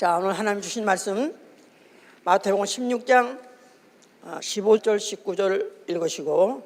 자, 오늘 하나님 주신 말씀 마태복음 16장 15절 19절 읽으시고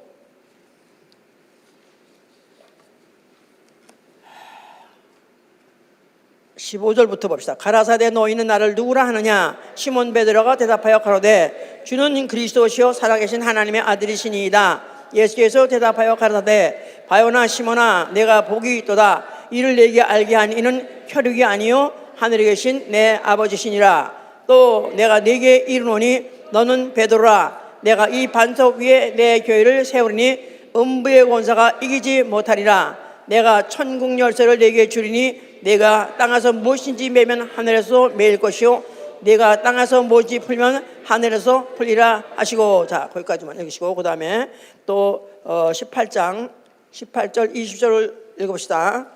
15절부터 봅시다. 가라사대 너희는 나를 누구라 하느냐? 시몬 베드로가 대답하여 가로되 주는 그리스도시요 살아계신 하나님의 아들이시니이다. 예수께서 대답하여 가라사대 바요나 시몬아 내가 복이 있도다. 이를 내게 알게 한 이는 혈육이 아니요 하늘에 계신 내 아버지시니라. 또 내가 네게 이르노니 너는 베드로라. 내가 이 반석 위에 내 교회를 세우리니 음부의 권사가 이기지 못하리라. 내가 천국 열쇠를 네게 주리니 내가 땅에서 무엇인지 매면 하늘에서 매일 것이요 내가 땅에서 무엇인지 풀면 하늘에서 풀리라 하시고. 자, 거기까지만 읽으시고 그 다음에 또 18장 18절 20절을 읽어봅시다.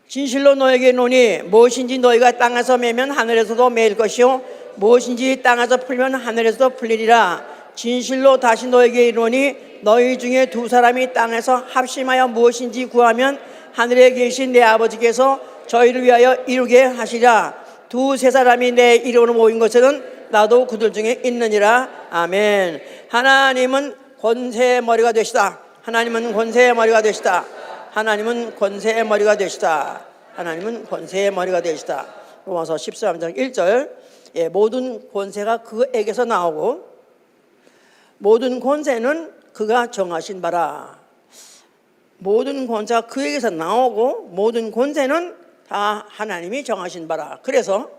진실로 너에게 이르노니 무엇인지 너희가 땅에서 매면 하늘에서도 매일 것이요 무엇인지 땅에서 풀면 하늘에서도 풀리리라. 진실로 다시 너에게 이르노니 너희 중에 두 사람이 땅에서 합심하여 무엇인지 구하면 하늘에 계신 내 아버지께서 저희를 위하여 이루게 하시리라. 두세 사람이 내 이름으로 모인 것에는 나도 그들 중에 있느니라. 아멘. 하나님은 권세의 머리가 되시다. 하나님은 권세의 머리가 되시다. 하나님은 권세의 머리가 되시다. 하나님은 권세의 머리가 되시다. 로마서 13장 1절. 모든 권세가 그에게서 나오고 모든 권세는 그가 정하신 바라. 모든 권세가 그에게서 나오고 모든 권세는 다 하나님이 정하신 바라. 그래서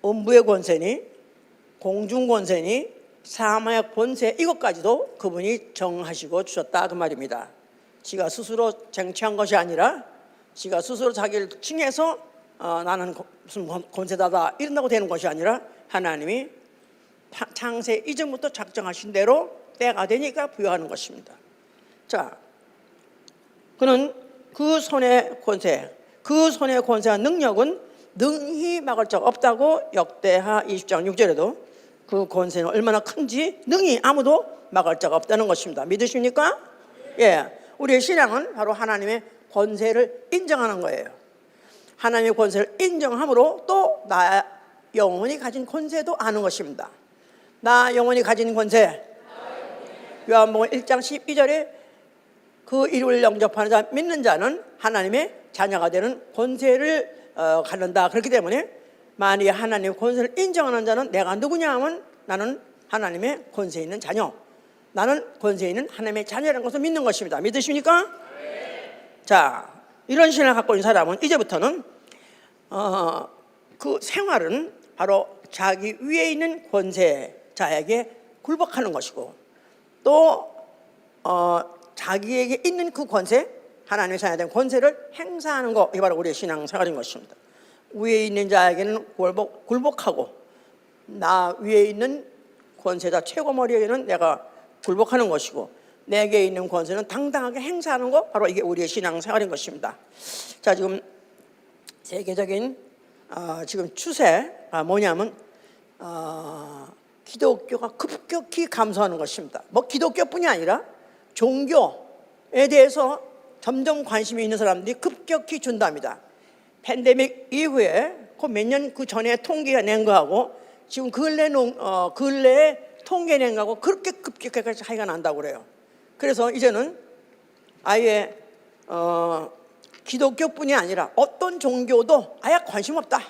음부의 권세니 공중 권세니 사마의 권세 이것까지도 그분이 정하시고 주셨다 그 말입니다. 지가 스스로 쟁취한 것이 아니라 지가 스스로 자기를 칭해서 나는 무슨 권세다다 이런다고 되는 것이 아니라 하나님이 창세 이전부터 작정하신 대로 때가 되니까 부여하는 것입니다. 자, 그는 그 손의 권세, 그 손의 권세와 능력은 능히 막을 적 없다고 역대하 20장 6절에도 그 권세는 얼마나 큰지 능히 아무도 막을 적 없다는 것입니다. 믿으십니까? 예, 우리의 신앙은 바로 하나님의 권세를 인정하는 거예요. 하나님의 권세를 인정함으로 또 나 영혼이 가진 권세도 아는 것입니다. 나 영혼이 가진 권세, 요한복음 1장 12절에 그 이름을 영접하는 자 믿는 자는 하나님의 자녀가 되는 권세를 갖는다. 그렇기 때문에 만일 하나님의 권세를 인정하는 자는 내가 누구냐 하면 나는 하나님의 권세 있는 자녀, 나는 권세 있는 하나님의 자녀라는 것을 믿는 것입니다. 믿으십니까? 자, 이런 신앙을 갖고 있는 사람은 이제부터는 그 생활은 바로 자기 위에 있는 권세자에게 굴복하는 것이고 또 자기에게 있는 그 권세, 하나님의 자녀된 권세를 행사하는 것, 이게 바로 우리의 신앙생활인 것입니다. 위에 있는 자에게는 굴복하고 나 위에 있는 권세자 최고머리에게는 내가 굴복하는 것이고 내게 있는 권세는 당당하게 행사하는 것, 바로 이게 우리의 신앙생활인 것입니다. 자, 지금 세계적인 지금 추세가 뭐냐면 기독교가 급격히 감소하는 것입니다. 뭐 기독교뿐이 아니라 종교에 대해서 점점 관심이 있는 사람들이 급격히 준답니다. 팬데믹 이후에 그 몇 년 그 전에 통계가 낸 거하고 지금 근래에 통계 낸 거하고 그렇게 급격하게 차이가 난다고 그래요. 그래서 이제는 아예 기독교뿐이 아니라 어떤 종교도 아예 관심 없다.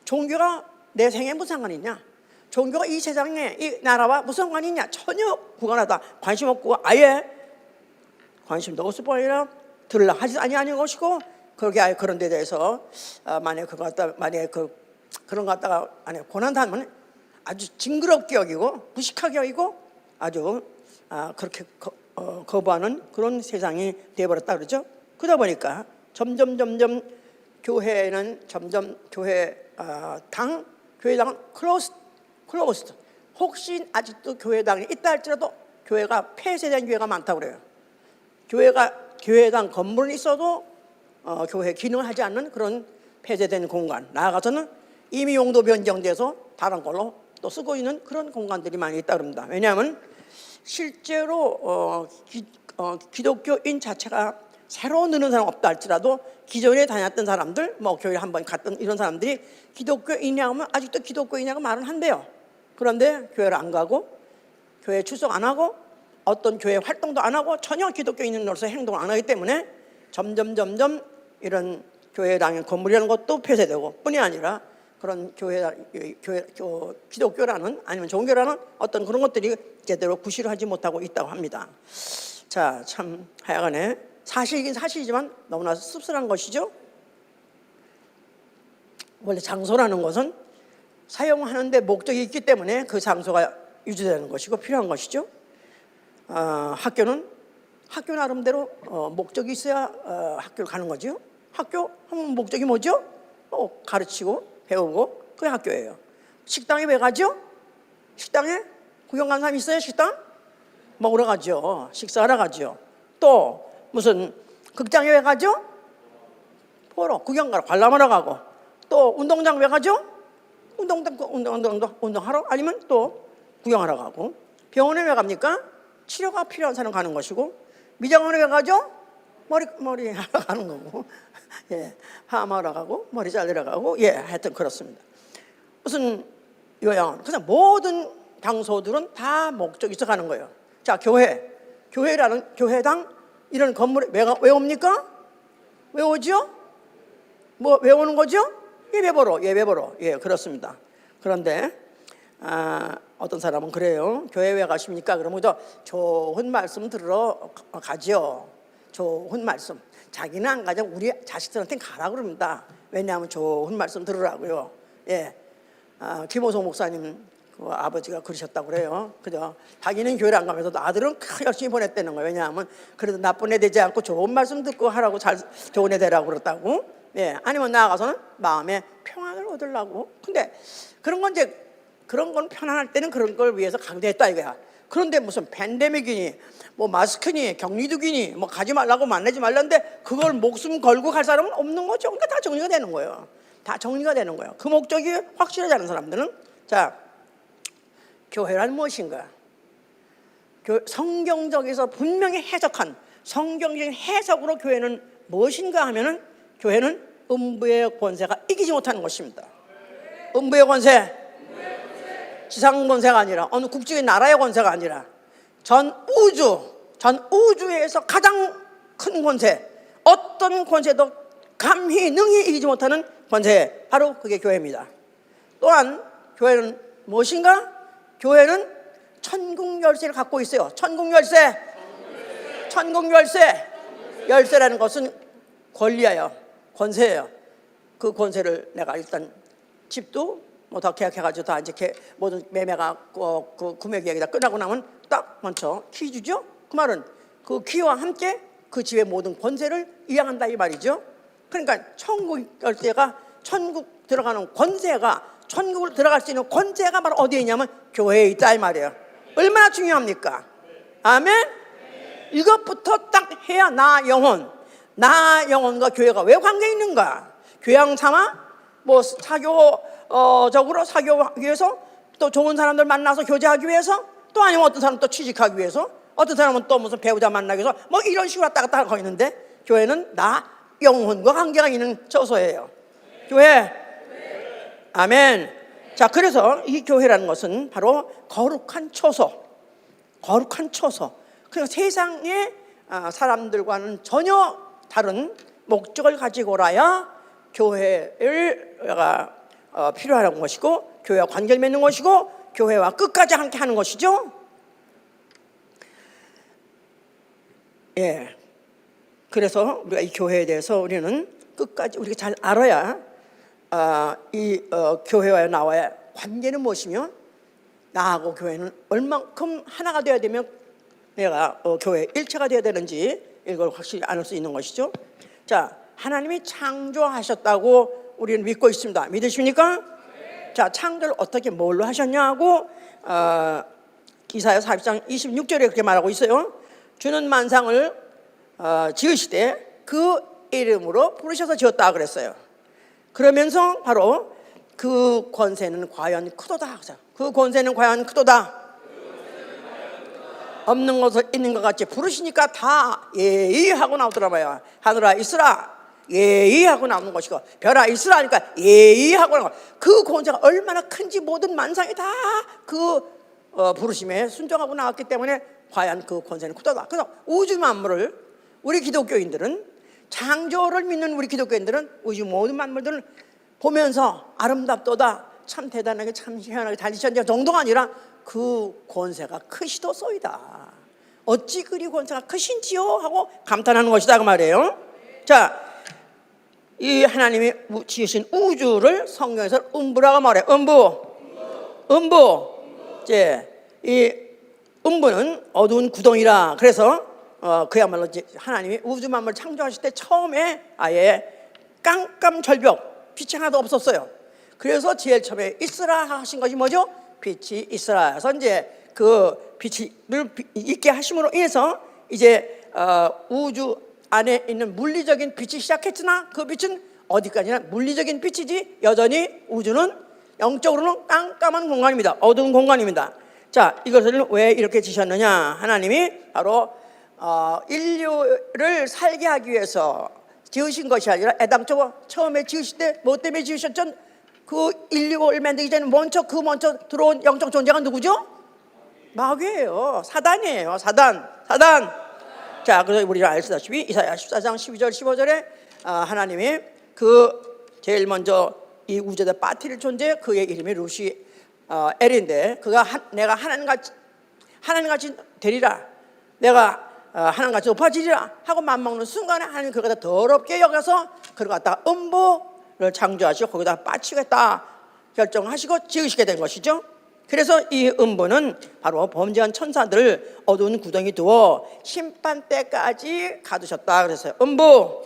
종교가 내 생에 무슨 상관이 있냐? 종교가 이 세상에 이 나라와 무슨 상관이 있냐? 전혀 구간하다. 관심 없고 아예 관심도 없을 뿐 아니라 들으려 하지 아니하는 것이고 그렇게 아예 그런 데 대해서 만약에 그런 거 갖다가 고난당하면 아주 징그럽게 여기고 무식하게 여기고 아주 그렇게 거부하는 그런 세상이 되어버렸다 그러죠. 그러다 보니까 점점 교회는 교회당은 클로스드. 혹시 아직도 교회당이 있다 할지라도 교회가 폐쇄된 교회가 많다고 그래요. 교회당 건물은 있어도 교회 기능을 하지 않는 그런 폐쇄된 공간, 나아가서는 이미 용도 변경돼서 다른 걸로 또 쓰고 있는 그런 공간들이 많이 있다고 합니다. 왜냐하면 실제로 기독교인 자체가 새로 느는 사람 없다 할지라도 기존에 다녔던 사람들, 뭐 교회 한번 갔던 이런 사람들이 기독교인이냐 하면 아직도 기독교인이냐고 말은 한대요. 그런데 교회를 안 가고 교회 출석 안 하고 어떤 교회 활동도 안 하고 전혀 기독교인으로서 행동을 안 하기 때문에 점점 이런 교회당의 건물이라는 것도 폐쇄되고 뿐이 아니라 그런 기독교라는 아니면 종교라는 어떤 그런 것들이 제대로 구실을 하지 못하고 있다고 합니다. 자, 참 하여간에 사실이긴 사실이지만 너무나 씁쓸한 것이죠. 원래 장소라는 것은 사용하는데 목적이 있기 때문에 그 장소가 유지되는 것이고 필요한 것이죠. 학교 나름대로 목적이 있어야 학교를 가는 거죠. 학교 하면 목적이 뭐죠? 가르치고 배우고 그게 학교예요. 식당에 왜 가죠? 식당에 구경 간 사람 있어요? 식당? 먹으러 가죠. 식사하러 가죠. 또 무슨 극장에 왜 가죠? 보러 구경 가러 관람하러 가고 또 운동장 왜 가죠? 운동하러 아니면 또 구경하러 가고 병원에 왜 갑니까? 치료가 필요한 사람 가는 것이고 미장원에 왜 가죠? 머리 하러 가는 거고 예, 파마하러 가고 머리 자르러 가고 예, 하여튼 그렇습니다. 무슨 요양원 그냥 모든 장소들은 다 목적이 있어 가는 거예요. 자, 교회라는 교회당 이런 건물에 왜 옵니까? 왜 오죠? 뭐 왜 오는 거죠? 예배 보러 예, 그렇습니다. 그런데 어떤 사람은 그래요. 교회 왜 가십니까? 그러면 좋은 말씀 들으러 가죠. 좋은 말씀. 자기는 안 가죠. 우리 자식들한테는 가라 그럽니다. 왜냐하면 좋은 말씀 들으라고요. 예, 김호성 목사님 그 아버지가 그러셨다고 그래요. 그죠? 자기는 교회를 안 가면서 아들은 열심히 보냈다는 거예요. 왜냐하면 그래도 나쁜 애 되지 않고 좋은 말씀 듣고 하라고 좋은 애 되라고 그랬다고. 예, 아니면 나아가서는 마음의 평안을 얻으려고. 근데 그런 건 편안할 때는 그런 걸 위해서 가게 됐다 이거야. 그런데 무슨 팬데믹이니 뭐 마스크니 격리두기니 뭐 가지 말라고 만나지 말라는데 그걸 목숨 걸고 갈 사람은 없는 거죠. 그러니까 다 정리가 되는 거예요. 다 정리가 되는 거예요. 그 목적이 확실하지 않은 사람들은. 자, 교회란 무엇인가? 성경적에서 분명히 해석한 성경적인 해석으로 교회는 무엇인가 하면은 교회는 음부의 권세가 이기지 못하는 것입니다. 음부의 권세, 지상 권세가 아니라 어느 국적인 나라의 권세가 아니라 전 우주에서 가장 큰 권세, 어떤 권세도 감히 능히 이기지 못하는 권세, 바로 그게 교회입니다. 또한 교회는 무엇인가? 교회는 천국 열쇠를 갖고 있어요. 천국 열쇠. 열쇠라는 것은 권리예요. 권세예요. 그 권세를 내가 일단 집도 뭐 다 계약해가지고 다 이제 모든 매매가 그 구매 계약이 다 끝나고 나면 딱 먼저 키 주죠. 그 말은 그 키와 함께 그 집의 모든 권세를 이양한다 이 말이죠. 그러니까 천국 열쇠가 천국 들어가는 권세가 천국을 들어갈 수 있는 권세가 바로 어디에 있냐면 교회에 있다 이 말이에요. 얼마나 중요합니까? 아멘. 이것부터 딱 해야 나 영혼과 교회가 왜 관계 있는가? 교양 삼아 뭐 사교적으로 사교하기 위해서 또 좋은 사람들 만나서 교제하기 위해서 또 아니면 어떤 사람 또 취직하기 위해서 어떤 사람은 또 무슨 배우자 만나기 위해서 뭐 이런 식으로 왔다 갔다 하고 있는데 교회는 나 영혼과 관계가 있는 처소예요. 교회. 아멘. 자, 그래서 이 교회라는 것은 바로 거룩한 처소. 그러니까 세상의 사람들과는 전혀 다른 목적을 가지고 오라야 교회가 필요한 것이고 교회와 관계를 맺는 것이고 교회와 끝까지 함께 하는 것이죠. 예. 그래서 우리가 이 교회에 대해서 우리는 끝까지 우리가 잘 알아야 교회와 나와의 관계는 무엇이며 나하고 교회는 얼만큼 하나가 되어야 되면 내가 교회 일체가 되어야 되는지 이걸 확실히 알 수 있는 것이죠. 자, 하나님이 창조하셨다고 우리는 믿고 있습니다. 믿으십니까? 네. 자, 창조를 어떻게 뭘로 하셨냐고 이사야 40장 26절에 그렇게 말하고 있어요. 주는 만상을 지으시되 그 이름으로 부르셔서 지었다 그랬어요. 그러면서 바로 그 권세는 과연 크도다. 그 권세는 과연 크도다. 없는 것을 있는 것 같이 부르시니까 다 예의 하고 나오더라고요. 하늘아 있으라 예의 하고 나오는 것이고, 별아 있으라 하니까 예의 하고 나오는 것. 그 권세가 얼마나 큰지 모든 만상이 다 그 부르심에 순종하고 나왔기 때문에 과연 그 권세는 크다. 그래서 우주 만물을, 우리 기독교인들은, 창조를 믿는 우리 기독교인들은 우주 모든 만물들을 보면서 아름답도다, 참 대단하게 참 희한하게 달리셨냐 정도가 아니라 그 권세가 크시도소이다, 어찌 그리 권세가 크신지요 하고 감탄하는 것이다 그 말이에요. 자, 이 하나님이 지으신 우주를 성경에서 음부라고 말해요. 음부. 이제 이 음부는 어두운 구덩이라. 그래서 그야말로 이제 하나님이 우주 만물 창조하실 때 처음에 아예 깜깜절벽, 빛이 하나도 없었어요. 그래서 제일 처음에 있으라 하신 것이 뭐죠? 빛이 있으라 해서 이제 그 빛을 있게 하심으로 인해서 이제 우주 안에 있는 물리적인 빛이 시작했으나 그 빛은 어디까지나 물리적인 빛이지 여전히 우주는 영적으로는 깜깜한 공간입니다. 어두운 공간입니다. 자, 이것을 왜 이렇게 지셨느냐? 하나님이 바로 인류를 살게 하기 위해서 지으신 것이 아니라 애당초 처음에 지으실 때 뭐 때문에 지으셨죠? 그 인류를 만들기 전에 먼저 들어온 영적 존재가 누구죠? 마귀예요. 사단이에요. 사단. 자, 그래서 우리가 알다시피 이사야 14장 12절 15절에 하나님이 그 제일 먼저 이 우주에 빠뜨릴 존재, 그의 이름이 루시 엘인데, 그가 내가 하나님같이 되리라, 내가 하나님같이 높아지리라 하고 맘먹는 순간에 하나님이 그걸 갖다 더럽게 여겨서 그걸 갖다가 음부를 창조하시고 거기다 빠치겠다 결정하시고 지으시게 된 것이죠. 그래서 이 음부는 바로 범죄한 천사들을 어두운 구덩이 두어 심판 때까지 가두셨다 그랬어요. 음부,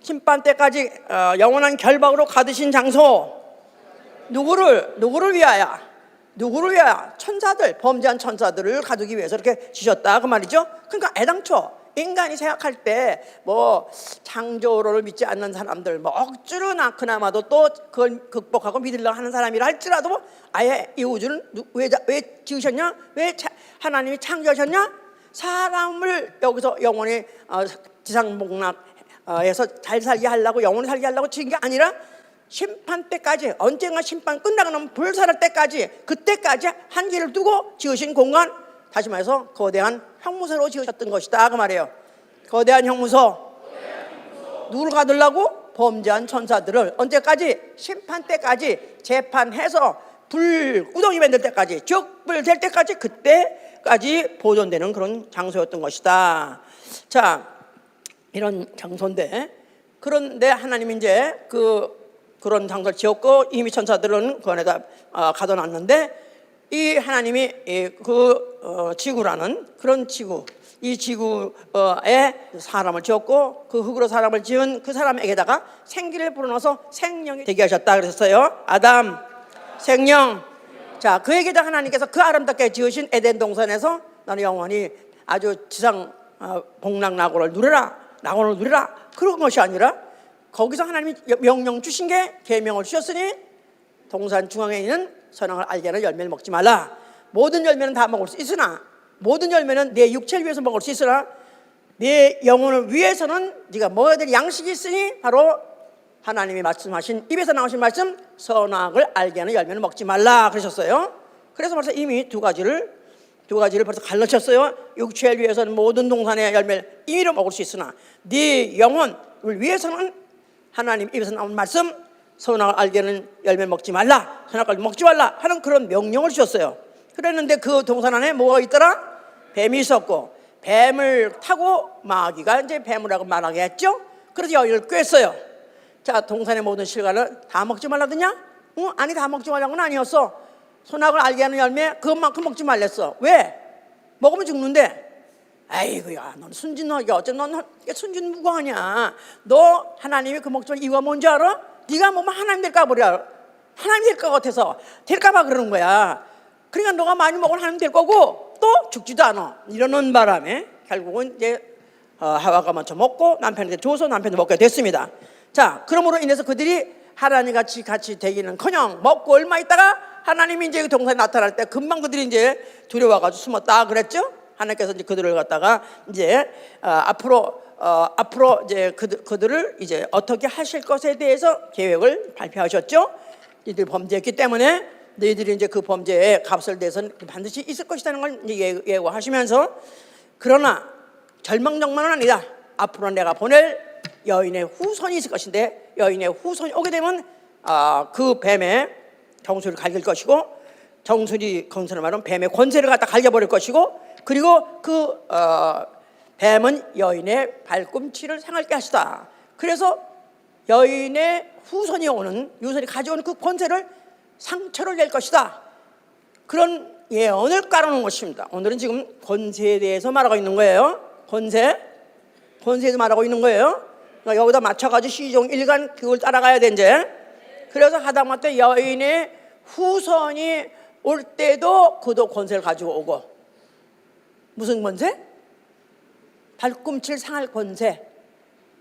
심판 때까지 영원한 결박으로 가두신 장소. 누구를 위하여? 천사들, 범죄한 천사들을 가두기 위해서 이렇게 지셨다 그 말이죠. 그러니까 애당초 인간이 생각할 때 뭐 창조를 믿지 않는 사람들 뭐 억지로나 그나마도 또 그걸 극복하고 믿으려고 하는 사람이라 할지라도 아예 이 우주는 왜 지으셨냐? 왜 하나님이 창조하셨냐? 사람을 여기서 영원히 지상복락에서 잘 살게 하려고, 영원히 살게 하려고 지은 게 아니라 심판 때까지, 언젠가 심판 끝나고 나면 불살할 때까지, 그때까지 한계를 두고 지으신 공간, 다시 말해서 거대한 형무소로 지으셨던 것이다 그 말이에요. 거대한 형무소. 누굴 가두려고? 범죄한 천사들을 언제까지? 심판 때까지 재판해서 불구덩이 만들 때까지, 적불될 때까지, 그때까지 보존되는 그런 장소였던 것이다. 자, 이런 장소인데, 그런데 하나님이 이제 그런 장소를 지었고 이미 천사들은 그 안에다 가둬놨는데, 이 하나님이 지구라는 그런 지구, 이 지구에 사람을 지었고 그 흙으로 사람을 지은 그 사람에게다가 생기를 불어넣어서 생명이 되게 하셨다 그랬어요. 아담, 생명. 자, 그에게다 하나님께서 그 아름답게 지으신 에덴 동산에서 너는 영원히 아주 지상 복락 낙원을 누려라, 그런 것이 아니라 거기서 하나님이 명령 주신 게, 계명을 주셨으니 동산 중앙에 있는 선악을 알게 하는 열매를 먹지 말라. 모든 열매는 다 먹을 수 있으나, 모든 열매는 내 육체를 위해서 먹을 수 있으나 내 영혼을 위해서는 네가 먹어야 될 양식이 있으니 바로 하나님이 말씀하신, 입에서 나오신 말씀, 선악을 알게 하는 열매는 먹지 말라 그러셨어요. 그래서 벌써 이미 두 가지를 벌써 갈라쳤어요. 육체를 위해서는 모든 동산의 열매를 임의로 먹을 수 있으나 네 영혼을 위해서는 하나님 입에서 나온 말씀, 선악을 알게 하는 열매 먹지 말라, 선악을 먹지 말라 하는 그런 명령을 주셨어요. 그랬는데 그 동산 안에 뭐가 있더라? 뱀이 있었고, 뱀을 타고 마귀가 이제 뱀이라고 말하게 했죠. 그래서 여기를 꿰었어요. 자, 동산의 모든 실과를 다 먹지 말라더냐? 아니, 다 먹지 말라는 건 아니었어. 선악을 알게 하는 열매 그것만큼 먹지 말랬어. 왜? 먹으면 죽는데. 아이고야, 넌 순진하게 어째 넌 순진무구하냐? 너 하나님이 그 먹지 말 이유가 뭔지 알아? 네가 먹으면 하나님 될까 보랴. 하나님 될 것 같아서 될까 봐 그러는 거야. 그러니까 너가 많이 먹으면 하나님 될 거고 또 죽지도 않아. 이러는 바람에 결국은 이제 하와가 먼저 먹고 남편한테 줘서 남편도 먹게 됐습니다. 자, 그러므로 인해서 그들이 하나님 같이 되기는커녕 먹고 얼마 있다가 하나님이 이제 동산에 나타날 때 금방 그들이 이제 두려워가지고 숨었다 그랬죠. 하나님께서 이제 그들을 갖다가 이제 앞으로 이제 그들을 이제 어떻게 하실 것에 대해서 계획을 발표하셨죠. 이들이 범죄했기 때문에 너희들이 이제 그 범죄의 값을 대해서는 반드시 있을 것이라는 걸 예고하시면서, 그러나 절망정만은 아니다. 앞으로 내가 보낼 여인의 후손이 있을 것인데, 여인의 후손이 오게 되면 그 뱀의 정수를 갈길 것이고, 정수리 건설을 말하면 뱀의 권세를 갖다 갈겨버릴 것이고, 그리고 그 뱀은 여인의 발꿈치를 상하게 하시다. 그래서 여인의 후손이 오는, 유손이 가져오는 그 권세를 상처를 낼 것이다. 그런 예언을 깔아놓은 것입니다. 오늘은 지금 권세에 대해서 말하고 있는 거예요. 권세에서 말하고 있는 거예요. 그러니까 여기다 맞춰가지고 시종 1간 그걸 따라가야 돼 이제. 그래서 하다못해 여인의 후손이 올 때도 그도 권세를 가지고 오고, 무슨 권세? 발꿈치를 상할 권세,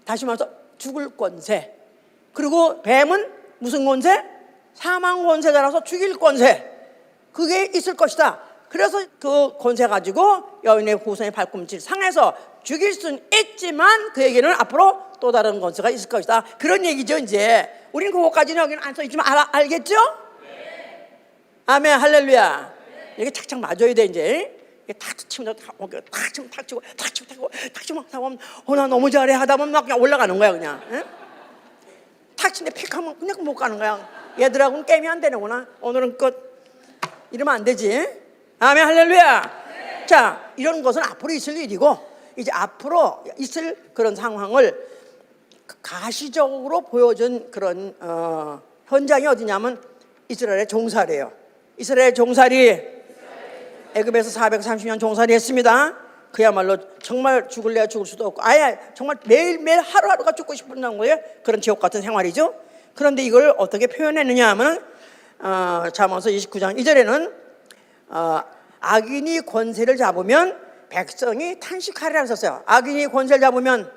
다시 말해서 죽을 권세. 그리고 뱀은 무슨 권세? 사망 권세자라서 죽일 권세, 그게 있을 것이다. 그래서 그 권세 가지고 여인의 후손의 발꿈치를 상해서 죽일 수는 있지만 그에게는 앞으로 또 다른 권세가 있을 것이다. 그런 얘기죠. 이제 우리는 그거까지는 여기는 안 써있지만 알겠죠? 네. 아멘, 할렐루야. 네. 이게 착착 맞아야 돼. 이제 탁 치면 탁 치고 나 너무 잘해 하다 보면 막 그냥 올라가는 거야. 그냥 탁 치는데 픽 하면 그냥 못 가는 거야. 얘들하고는 게임이 안 되는구나. 오늘은 끝. 이러면 안 되지. 아멘, 할렐루야. 네. 자, 이런 것은 앞으로 있을 일이고, 이제 앞으로 있을 그런 상황을 가시적으로 보여준 그런 현장이 어디냐면 이스라엘의 종살이에요. 이스라엘 종살이 애굽에서 430년 종살이 했습니다. 그야말로 정말 죽을래야 죽을 수도 없고, 아예 정말 매일매일 하루하루가 죽고 싶은 거예요. 그런 지옥 같은 생활이죠. 그런데 이걸 어떻게 표현했느냐 하면 잠언서 29장 2절에는 악인이 권세를 잡으면 백성이 탄식하리라 썼어요. 악인이 권세를 잡으면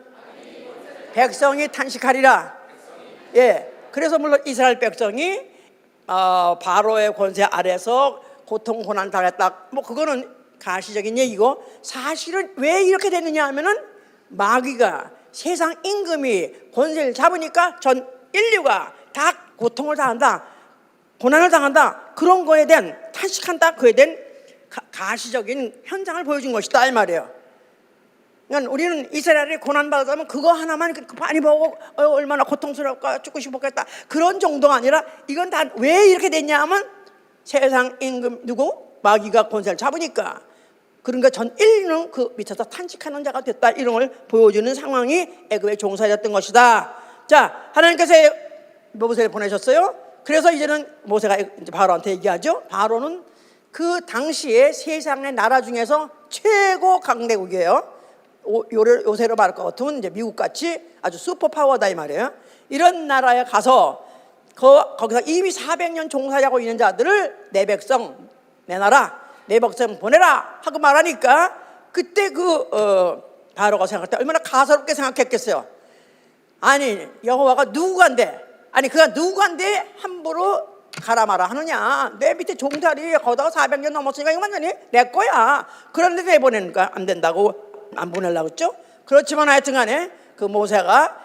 백성이 탄식하리라. 예, 그래서 물론 이스라엘 백성이 바로의 권세 아래서 고통 고난 당했다, 뭐 그거는 가시적인 얘기고, 사실은 왜 이렇게 됐느냐 하면은 마귀가 세상 임금이 권세를 잡으니까 전 인류가 다 고통을 당한다, 고난을 당한다, 그런 거에 대한 탄식한다, 그에 대한 가시적인 현장을 보여준 것이다 이 말이에요. 그러니까 우리는 이스라엘이 고난받았다면 그거 하나만 많이 보고 얼마나 고통스럽고 죽고 싶었겠다, 그런 정도가 아니라 이건 다 왜 이렇게 됐냐 하면 세상 임금 누구? 마귀가 권세를 잡으니까, 그러니까 전 인류는 그 밑에서 탄식하는 자가 됐다, 이런 걸 보여주는 상황이 애굽의 종살이였던 것이다. 자, 하나님께서 모세를 보내셨어요. 그래서 이제는 모세가 이제 바로한테 얘기하죠. 바로는 그 당시에 세상의 나라 중에서 최고 강대국이에요. 요새로 말할 것 같으면 이제 미국같이 아주 슈퍼파워다 이 말이에요. 이런 나라에 가서 거기서 이미 400년 종살이하고 있는 자들을 내 백성 내놔라, 내 백성 보내라 하고 말하니까, 그때 바로가 생각할 때 얼마나 가소롭게 생각했겠어요. 아니, 여호와가 누구간데, 아니 그가 누구간데 함부로 가라 마라 하느냐. 내 밑에 종살이 거기다가 400년 넘었으니까 이거 완전히 내 거야. 그런데 내보내니까 안 된다고 안 보내려고 했죠. 그렇지만 하여튼 간에 그 모세가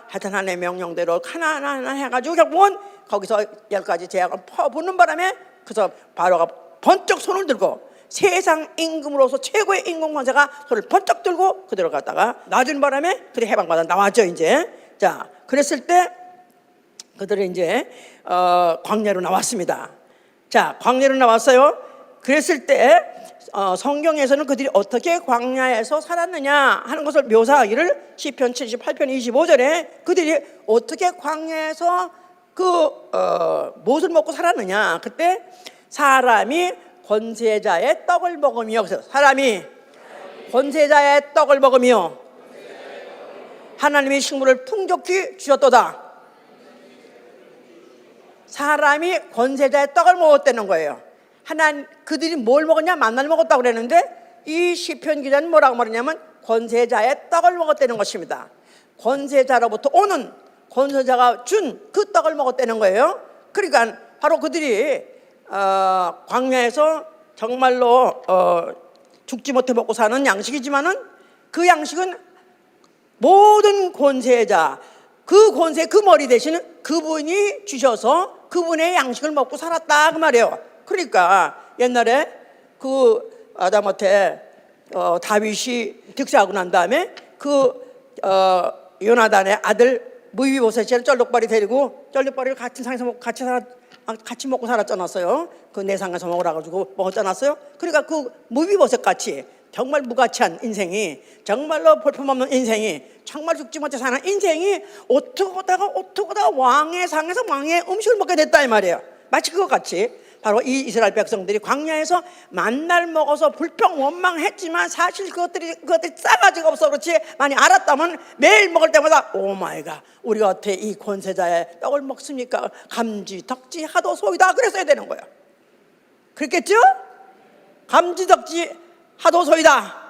하여튼 하나님의 명령대로 하나하나 해가지고 결국은 거기서 10가지 제약을 퍼붓는 바람에, 그래서 바로가 번쩍 손을 들고 세상 임금으로서 최고의 임금 권세가 손을 번쩍 들고 그대로 갔다가 놔준 바람에 그들이 해방받아 나왔죠 이제. 자, 그랬을 때 그들은 이제 광야로 나왔습니다. 자, 광야로 나왔어요. 그랬을 때 성경에서는 그들이 어떻게 광야에서 살았느냐 하는 것을 묘사하기를 시편 78편 25절에 그들이 어떻게 광야에서 무엇을 먹고 살았느냐. 그때 사람이 권세자의 떡을 먹으며, 그래서 사람이 권세자의 떡을 먹으며 하나님의 식물을 풍족히 주셨도다. 사람이 권세자의 떡을 먹었다는 거예요. 그들이 뭘 먹었냐? 만나를 먹었다고 그랬는데 이 시편 기자는 뭐라고 말하냐면 권세자의 떡을 먹었다는 것입니다. 권세자로부터 오는 권세자가 준 그 떡을 먹었다는 거예요. 그러니까 바로 그들이 광야에서 정말로 죽지 못해 먹고 사는 양식이지만은 그 양식은 모든 권세자, 그 권세, 그 머리 대신 그분이 주셔서 그분의 양식을 먹고 살았다 그 말이에요. 그러니까 옛날에 그 아담한테 다윗이 득세하고 난 다음에 요나단의 아들 무비보셋을 쩔룩발이 데리고 쩔룩발이를 같은 상에서 먹고 같이 먹고 살았잖았어요. 그 내상에서 먹으라 가지고 먹었잖았어요. 그러니까 그 무비보셋 같이 정말 무가치한 인생이, 정말로 볼품없는 인생이, 정말 죽지 못해 사는 인생이 어떻게 하다가 왕의 상에서 왕의 음식을 먹게 됐다 이 말이에요. 마치 그것 같이 바로 이 이스라엘 백성들이 광야에서 만나를 먹어서 불평 원망했지만 사실 그것들이 싸가지가 없어 그렇지 많이 알았다면 매일 먹을 때마다 오 마이 갓, 우리가 어떻게 이 권세자의 떡을 먹습니까? 감지 덕지 하도 소이다 그랬어야 되는 거예요. 그랬겠죠? 감지 덕지 하도 소이다.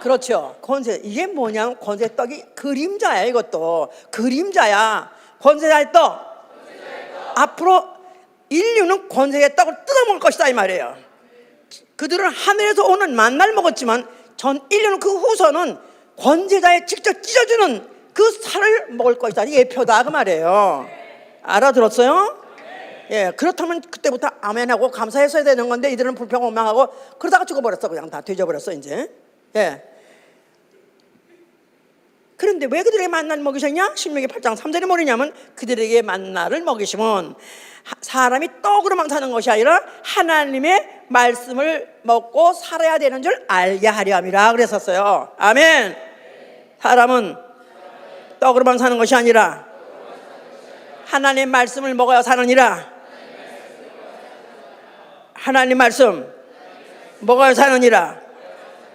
그렇죠. 권세, 이게 뭐냐면 권세 떡이 그림자야. 이것도 그림자야. 권세자의 떡. 앞으로 인류는 권세의 떡을 뜯어먹을 것이다 이 말이에요. 그들은 하늘에서 오는 만나를 먹었지만 전 인류는 그 후손은 권세자의 직접 찢어주는 그 살을 먹을 것이다. 예표다 그 말이에요. 알아들었어요? 예, 그렇다면 그때부터 아멘하고 감사했어야 되는 건데 이들은 불평 원망하고 그러다가 죽어버렸어. 그냥 다 뒤져버렸어 이제. 예. 그런데 왜 그들에게 만나를 먹이셨냐? 신명기 8장 3절에 뭐냐면 그들에게 만나를 먹이시면 사람이 떡으로만 사는 것이 아니라 하나님의 말씀을 먹고 살아야 되는 줄 알게 하려 함이라 그랬었어요. 아멘. 사람은 떡으로만 사는 것이 아니라 하나님의 말씀을 먹어야 사느니라. 하나님 말씀 먹어야 사느니라.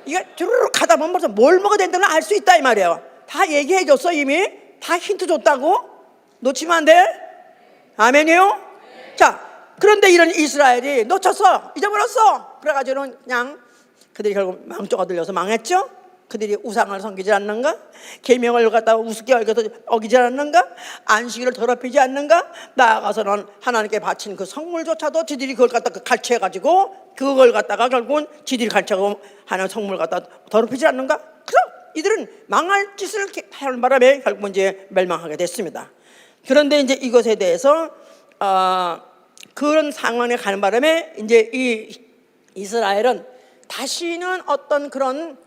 이게 주르륵 하다 보면 벌써 뭘 먹어야 된다는 알 수 있다 이 말이에요. 다 얘기해 줬어. 이미 다 힌트 줬다고. 놓치면 안 돼. 아멘이요? 자, 그런데 이런 이스라엘이 놓쳤어. 잊어버렸어. 그래가지고는 그냥 그들이 결국 망조가 들려서 망했죠. 그들이 우상을 섬기지 않는가? 계명을 갖다가 우습게 어기지 않는가? 안식일을 더럽히지 않는가? 나아가서는 하나님께 바친 그 성물조차도 지들이 그걸 갖다가 갈취해가지고 그걸 갖다가 결국은 지들이 갈취하고 하나님 성물 갖다가 더럽히지 않는가? 그래서 이들은 망할 짓을 하는 바람에 결국 이제 멸망하게 됐습니다. 그런데 이제 이것에 대해서 그런 상황에 가는 바람에 이제 이 이스라엘은 다시는 어떤 그런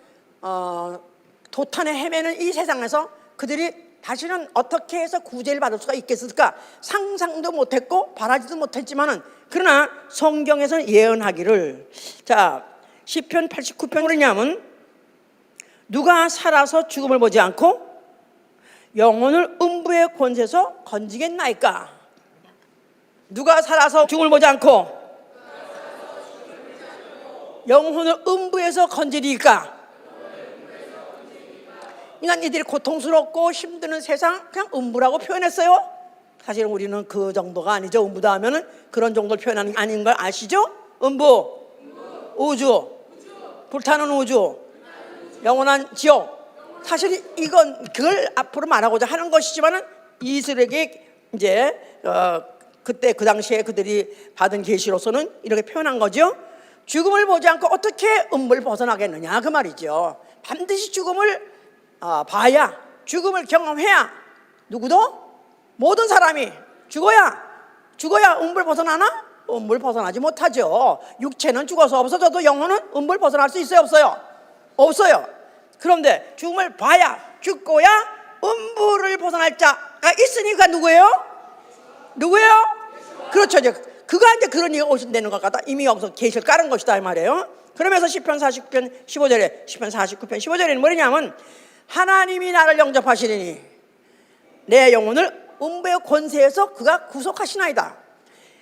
도탄에 헤매는 이 세상에서 그들이 다시는 어떻게 해서 구제를 받을 수가 있겠을까 상상도 못했고 바라지도 못했지만은 그러나 성경에서는 예언하기를 자 시편 89편 뭐냐면 누가 살아서 죽음을 보지 않고 영혼을 음부의 권세에서 건지겠나이까. 누가 살아서 죽음을 보지 않고 영혼을 음부에서 건지리까. 인간 이들이 고통스럽고 힘드는 세상 그냥 음부라고 표현했어요. 사실은 우리는 그 정도가 아니죠. 음부다 하면은 그런 정도를 표현하는 게 아닌 걸 아시죠? 음부, 우주, 불타는 우주, 영원한 지옥. 사실 이건 그걸 앞으로 말하고자 하는 것이지만은 이스라엘에게 이제 그때 그 당시에 그들이 받은 계시로서는 이렇게 표현한 거죠. 죽음을 보지 않고 어떻게 음부를 벗어나겠느냐 그 말이죠. 반드시 죽음을 봐야, 죽음을 경험해야 누구도 모든 사람이 죽어야 음부를 벗어나나? 음부를 벗어나지 못하죠. 육체는 죽어서 없어져도 영혼은 음부를 벗어날 수 있어요? 없어요? 없어요. 그런데 죽음을 봐야, 죽고야 음부를 벗어날 자가 있으니까 누구예요? 누구예요? 그렇죠. 이제 그가 이제 그런 얘기가 오신다는 것 같다. 이미 여기서 계시를 깔은 것이다 이 말이에요. 그러면서 시편 49편 15절에 시편 49편 15절에는 뭐냐면 하나님이 나를 영접하시리니 내 영혼을 음부의 권세에서 그가 구속하시나이다.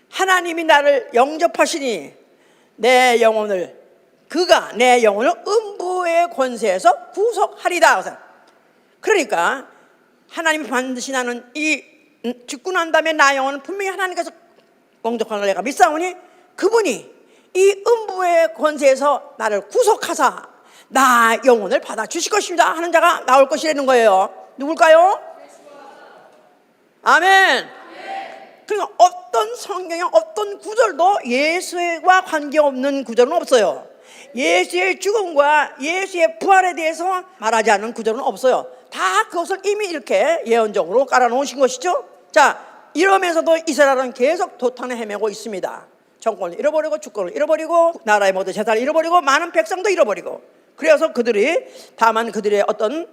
하나님이 나를 영접하시니 내 영혼을 음부의 권세에서 구속하리다. 그러니까 하나님이 반드시 나는 이 죽고 난 다음에 나 영혼은 분명히 하나님께서 영접하는 걸 내가 믿사오니 그분이 이 음부의 권세에서 나를 구속하사 나 영혼을 받아 주실 것입니다 하는 자가 나올 것이라는 거예요. 누굴까요? 아멘. 그러니까 어떤 성경에 어떤 구절도 예수와 관계없는 구절은 없어요. 예수의 죽음과 예수의 부활에 대해서 말하지 않은 구절은 없어요. 다 그것을 이미 이렇게 예언적으로 깔아놓으신 것이죠. 자, 이러면서도 이스라엘은 계속 도탄에 헤매고 있습니다. 정권을 잃어버리고 주권을 잃어버리고 나라의 모든 재산을 잃어버리고 많은 백성도 잃어버리고, 그래서 그들이 다만 그들의 어떤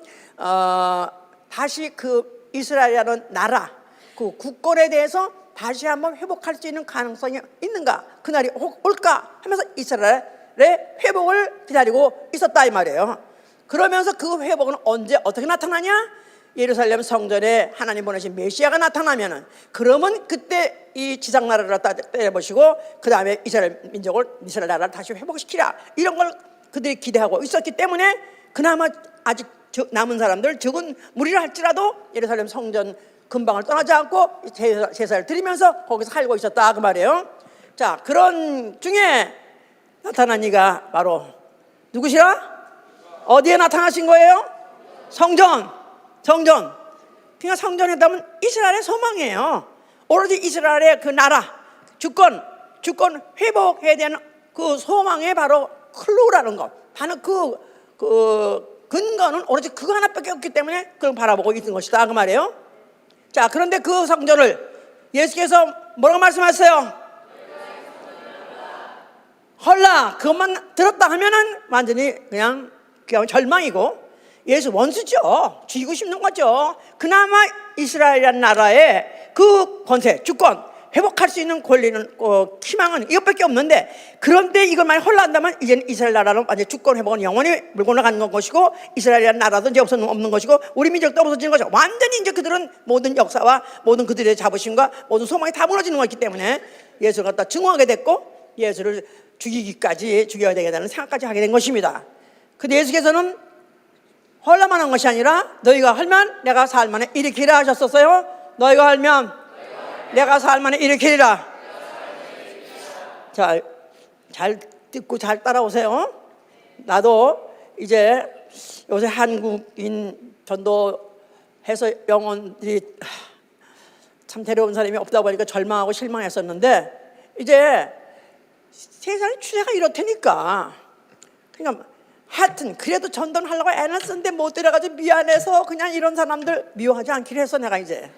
다시 그 이스라엘이라는 나라, 그 국권에 대해서 다시 한번 회복할 수 있는 가능성이 있는가, 그날이 올까 하면서 이스라엘의 회복을 기다리고 있었다 이 말이에요. 그러면서 그 회복은 언제 어떻게 나타나냐? 예루살렘 성전에 하나님 보내신 메시아가 나타나면은, 그러면 그때 이 지상 나라를 때려보시고 그 다음에 이스라엘 민족을, 이스라엘 나라를 다시 회복시키라, 이런 걸 그들이 기대하고 있었기 때문에 그나마 아직 남은 사람들, 적은 무리를 할지라도 예루살렘 성전 근방을 떠나지 않고 제사를 드리면서 거기서 살고 있었다 그 말이에요. 자, 그런 중에 나타난 이가 바로 누구시라? 어디에 나타나신 거예요? 성전. 그러니까 성전에 담은 이스라엘의 소망이에요. 오로지 이스라엘의 그 나라, 주권 회복해야 되는 그 소망의 바로 클로라는 것, 바로 그 근거는 오로지 그거 하나밖에 없기 때문에 그걸 바라보고 있는 것이다 그 말이에요. 자, 그런데 그 성전을 예수께서 뭐라고 말씀하세요? 헐라, 그것만 들었다 하면은 완전히 그냥 절망이고, 예수 원수죠. 죽이고 싶는 거죠. 그나마 이스라엘이라는 나라의 그 권세, 주권 회복할 수 있는 권리는 희망은 이것밖에 없는데, 그런데 이것만 홀라한다면 이제는 이스라엘 나라는 완전 주권 회복은 영원히 물고 나가는 것이고, 이스라엘이라는 나라도 이제 없는 것이고, 우리 민족도 없어지는 것이고, 완전히 이제 그들은 모든 역사와 모든 그들의 자부심과 모든 소망이 다 무너지는 것이기 때문에 예수를 갖다 증오하게 됐고, 예수를 죽여야 되겠다는 생각까지 하게 된 것입니다. 근데 예수께서는 헐라만 한 것이 아니라 너희가 하면 내가 사흘 만에 일으키리라 하셨었어요. 너희가 하면 내가 사흘 만에 일으키리라. 자, 잘 듣고 잘 따라오세요. 나도 이제 요새 한국인 전도해서 영혼들이 참 데려온 사람이 없다 보니까 절망하고 실망했었는데, 이제 세상의 추세가 이렇다니까. 그러니까 하여튼 그래도 전도는 하려고 애를 썼는데 못 데려가지고 미안해서 그냥 이런 사람들 미워하지 않기로 했어 내가 이제.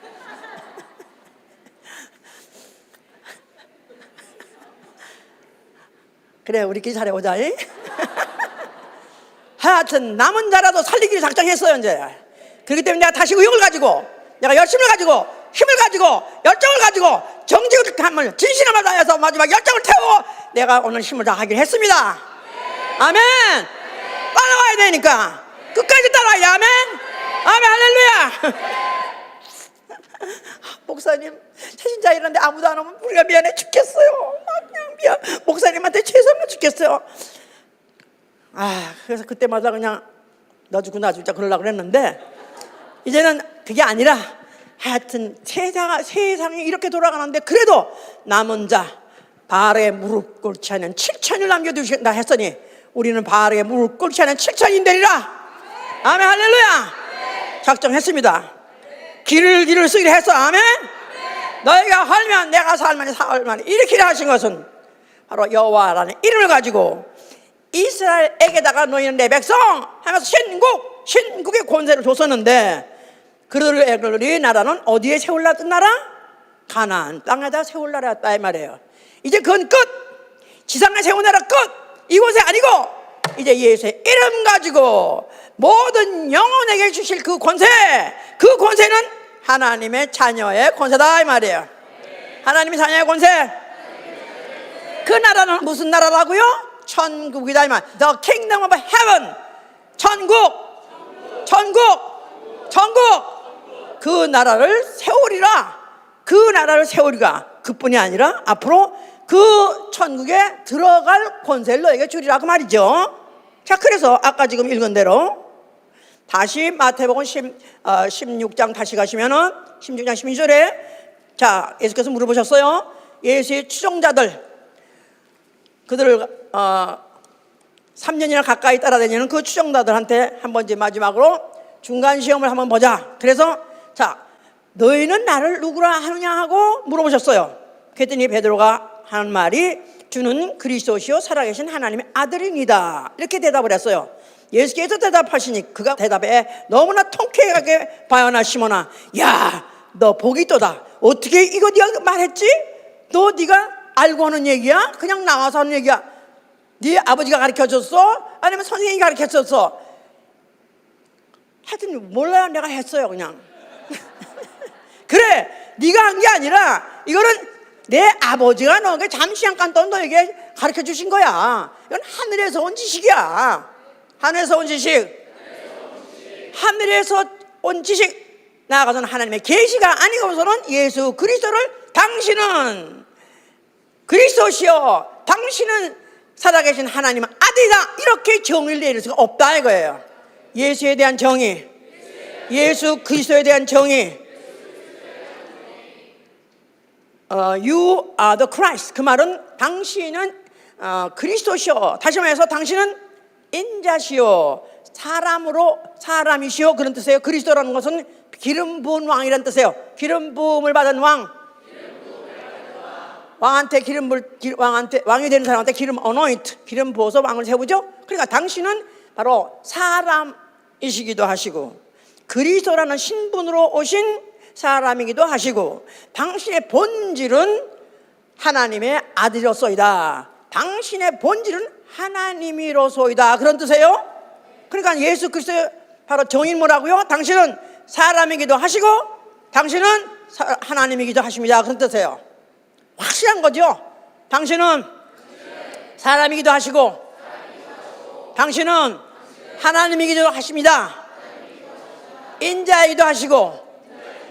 그래, 우리끼리 잘해보자. 하여튼 남은 자라도 살리기를 작정했어요 이제. 그렇기 때문에 내가 다시 의욕을 가지고, 내가 열심을 가지고, 힘을 가지고, 열정을 가지고, 정직을 진실함을 다해서 마지막 열정을 태우고 내가 오늘 힘을 다하기로 했습니다. 아멘. 따라와야 되니까 끝까지 따라와야. 아멘. 할렐루야. 목사님 최신자 이런데 아무도 안 오면 우리가 미안해 죽겠어요. 그냥 목사님한테 죄송해 죽겠어요. 그래서 그때마다 그냥 너 주고 나 주자 그러려고 그랬는데, 이제는 그게 아니라 하여튼 세상이 이렇게 돌아가는데 그래도 남은 자 바알에 무릎 꿇지 않은 7천을 남겨두신다 했으니 우리는 바알에 무릎 꿇지 않은 7천인 되리라. 아멘. 할렐루야. 작정했습니다. 길을 쓰기로 했어. 아멘. 너희가 헐면 내가 살만이 사흘 만에 일으키라 하신 것은 바로 여호와라는 이름을 가지고 이스라엘에게다가 너희는 내 백성 하면서 신국의 권세를 줬었는데, 그들의 나라는 어디에 세울라던 나라? 가나안 땅에다 세울라라 했다 이 말이에요. 이제 그건 끝. 지상에 세운 나라 끝. 이곳에 아니고 이제 예수의 이름 가지고 모든 영혼에게 주실 그 권세, 그 권세는 하나님의 자녀의 권세다 이 말이에요. 하나님의 자녀의 권세. 그 나라는 무슨 나라라고요? 천국이다 이 말. The kingdom of heaven. 천국. 그 나라를 세우리라. 그 나라를 세우리가 그뿐이 아니라 앞으로 그 천국에 들어갈 권세를 너에게 주리라 그 말이죠. 자, 그래서 아까 지금 읽은 대로 다시 마태복음 16장 다시 가시면은 16장 12절에 자, 예수께서 물어보셨어요. 예수의 추종자들, 그들을 3년이나 가까이 따라다니는 그 추종자들한테 한 번 이제 마지막으로 중간 시험을 한번 보자. 그래서 자, 너희는 나를 누구라 하느냐 하고 물어보셨어요. 그랬더니 베드로가 하는 말이 주는 그리스도시요 살아계신 하나님의 아들입니다. 이렇게 대답을 했어요. 예수께서 대답하시니 그가 대답에 너무나 통쾌하게 바요나 시몬아, 야, 너 복이 있도다. 어떻게 이거 네가 말했지? 너 네가 알고 하는 얘기야? 그냥 나와서 하는 얘기야? 네 아버지가 가르쳐줬어? 아니면 선생님이 가르쳐줬어? 하여튼 몰라요. 내가 했어요 그냥. 그래, 네가 한 게 아니라 이거는 내 아버지가 너에게 잠시 잠깐 너에게 가르쳐 주신 거야. 이건 하늘에서 온 지식이야. 하늘에서 온 지식. 하늘에서 온 지식. 나아가서는 하나님의 계시가 아니고서는 예수 그리스도를 당신은 그리스도시요 당신은 살아계신 하나님의 아들이다, 이렇게 정의를 내릴 수가 없다 이거예요. 예수에 대한 정의, 예수 그리스도에 대한 정의. You are the Christ. 그 말은 당신은 그리스도시요, 다시 말해서 당신은 인자시요 사람이시요, 그런 뜻이에요. 그리스도라는 것은 기름 부은 왕이라는 뜻이에요. 기름 부음을 받은 왕. 왕한테 왕이 되는 사람한테 기름 anoint, 기름 부어서 왕을 세우죠. 그러니까 당신은 바로 사람이시기도 하시고 그리스도라는 신분으로 오신 사람이기도 하시고 당신의 본질은 하나님의 아들이로소이다. 당신의 본질은 하나님이로소이다, 그런 뜻이에요. 그러니까 예수 그리스도의 바로 정의는 뭐라고요? 당신은 사람이기도 하시고 당신은 하나님이기도 하십니다, 그런 뜻이에요. 확실한 거죠. 당신은 사람이기도 하시고 당신은 하나님이기도 하십니다. 인자이기도 하시고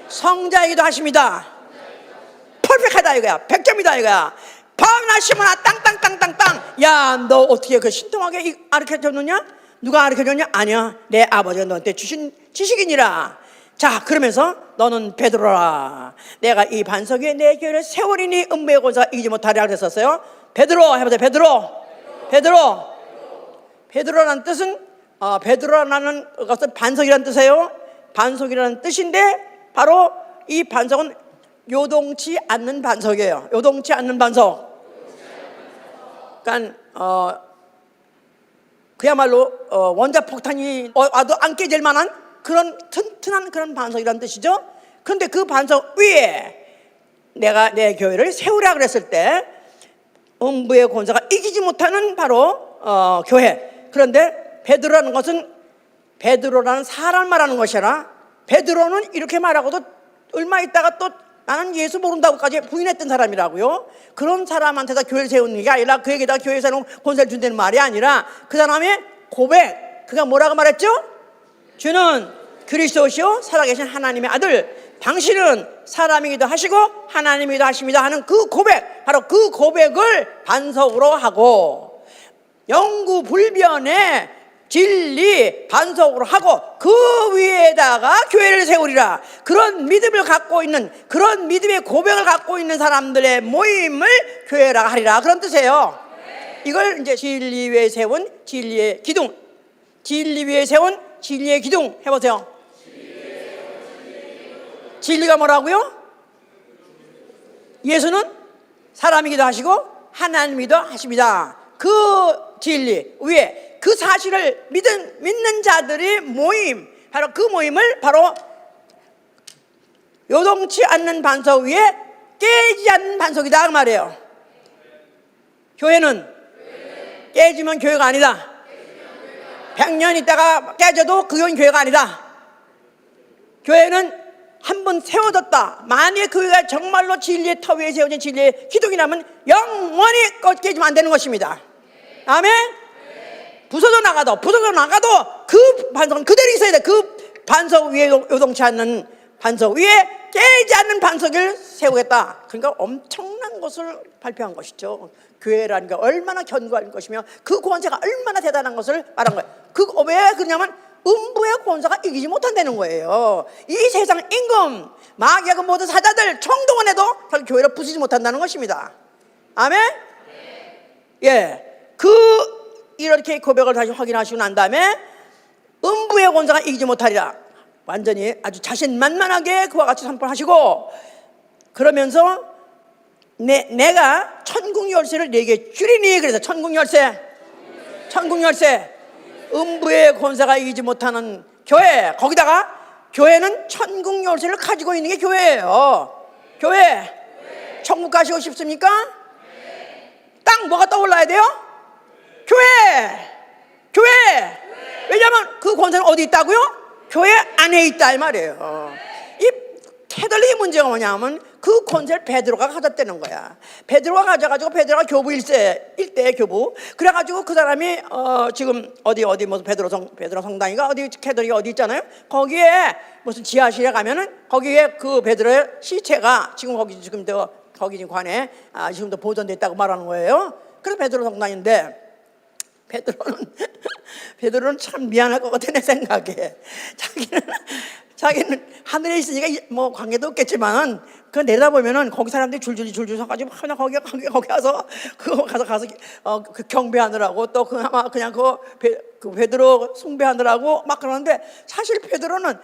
성자이기도 하십니다. 퍼펙트하다 이거야. 100점이다 이거야. 바요나 시몬아 땅땅땅땅땅. 야, 너 어떻게 그 신통하게 가르쳐줬느냐? 누가 가르쳐줬냐? 아니야, 내 아버지가 너한테 주신 지식이니라. 자, 그러면서 너는 베드로라. 내가 이 반석 위에 내 교회를 세우리니 음부의 권세가 이기지 못하리라 그랬었어요. 베드로 해보세요. 베드로. 베드로라는 뜻은 베드로라는 것은 반석이라는 뜻이에요. 반석이라는 뜻인데 바로 이 반석은 요동치 않는 반석이에요. 요동치 않는 반석. 그러니까 그야말로 원자폭탄이 와도 안 깨질 만한 그런 튼튼한 그런 반석이라는 뜻이죠. 그런데 그 반석 위에 내가 내 교회를 세우라 그랬을 때 음부의 권세가 이기지 못하는 바로 교회. 그런데 베드로라는 것은 베드로라는 사람 말하는 것이 아니라 베드로는 이렇게 말하고도 얼마 있다가 또 나는 예수 모른다고까지 부인했던 사람이라고요. 그런 사람한테다 교회를 세우는 게 아니라 그에게다 교회 세우는 권세를 준다는 말이 아니라 그 사람의 고백. 그가 뭐라고 말했죠? 주는 그리스도시요 살아계신 하나님의 아들, 당신은 사람이기도 하시고 하나님이기도 하십니다 하는 그 고백, 바로 그 고백을 반석으로 하고 영구불변의 진리 반석으로 하고 그 위에다가 교회를 세우리라. 그런 믿음을 갖고 있는, 그런 믿음의 고백을 갖고 있는 사람들의 모임을 교회라 하리라, 그런 뜻이에요. 이걸 이제 진리 위에 세운 진리의 기둥, 진리 위에 세운 진리의 기둥 해보세요. 진리가 뭐라고요? 예수는 사람이기도 하시고 하나님이기도 하십니다. 그 진리 위에 그 사실을 믿는 자들의 모임, 바로 그 모임을 바로 요동치 않는 반석 위에 깨지지 않는 반석이다 그 말이에요. 교회는 깨지면 교회가 아니다. 100년 있다가 깨져도 그건 교회가 아니다. 교회는 한번 세워졌다. 만약에 그 교회가 정말로 진리의 터 위에 세워진 진리의 기둥이라면 영원히 깨지면 안 되는 것입니다. 아멘. 부서져 나가도 그 반석은 그대로 있어야 돼. 그 반석 위에 요동치 않는 반석 위에 깨지 않는 반석을 세우겠다. 그러니까 엄청난 것을 발표한 것이죠. 교회라는 게 얼마나 견고한 것이며 그 권세가 얼마나 대단한 것을 말한 거예요. 왜 그러냐면 음부의 권세가 이기지 못한다는 거예요. 이 세상 임금, 마귀하고 모든 사자들 총동원해도 결국 교회를 부수지 못한다는 것입니다. 아멘? 예, 이렇게 고백을 다시 확인하시고 난 다음에 음부의 권세가 이기지 못하리라. 완전히 아주 자신만만하게 그와 같이 선포하시고, 그러면서 내가 천국 열쇠를 네게 주리니. 그래서 천국 열쇠, 음부의 권세가 이기지 못하는 교회, 거기다가 교회는 천국 열쇠를 가지고 있는 게 교회예요. 교회. 천국 가시고 싶습니까? 딱 뭐가 떠올라야 돼요? 교회. 왜냐하면 그 권세는 어디 있다고요? 교회 안에 있다 이 말이에요. 이 캐톨릭의 문제가 뭐냐면 그 권세를 베드로가 가졌다는 거야. 베드로가 가져가지고, 베드로가 교부 1대 교부. 그래가지고 그 사람이 지금 어디 무슨 베드로 성당이가 어디 캐톨릭이 어디 있잖아요. 거기에 무슨 지하실에 가면은 거기에 그 베드로의 시체가 지금 거기 지금 관에 지금도 보존됐다고 말하는 거예요. 그래서 베드로 성당인데, 베드로는 참 미안할 것 같아 내 생각에. 자기는 하늘에 있으니까 뭐 관계도 없겠지만, 그 내다보면은 거기 사람들이 줄줄 서가지고 하나 거기 가서 그 경배하느라고, 또 아마 그냥 그 베드로 숭배하느라고 막 그러는데, 사실 베드로는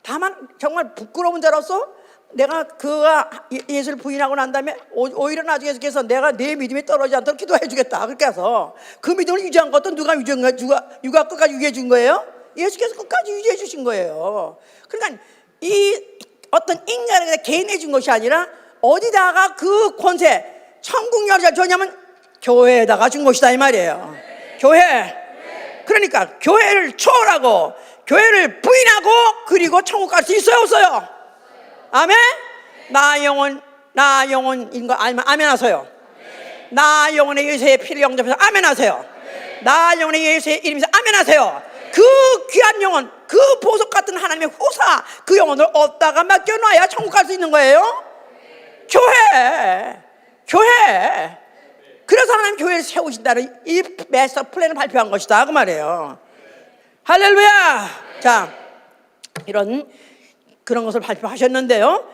다만 정말 부끄러운 자로서 내가 그가 예수를 부인하고 난 다음에 오히려 나중에 계속해서 내가 내 믿음이 떨어지지 않도록 기도해 주겠다 그렇게 해서 그 믿음을 유지한 것도 누가 끝까지 유지해 준 거예요? 예수께서 끝까지 유지해 주신 거예요. 그러니까 이 어떤 인간에게 개인해 준 것이 아니라 어디다가 그 권세, 천국 열쇠를 줬냐면 교회에다가 준 것이다 이 말이에요. 교회. 그러니까 교회를 초월하고 교회를 부인하고 그리고 천국 갈 수 있어요 없어요? 아멘. 나 영혼인 거 알면 아멘 하세요. 나 영혼의 예수의 피를 영접해서 아멘 하세요. 나 영혼의 예수의 이름에서 아멘 하세요. 그 귀한 영혼, 그 보석 같은 하나님의 후사, 그 영혼을 얻다가 맡겨놔야 천국 갈 수 있는 거예요. 교회. 그래서 하나님 교회를 세우신다는 이 마스터 플랜을 발표한 것이다 그 말이에요. 할렐루야. 자, 그런 것을 발표하셨는데요.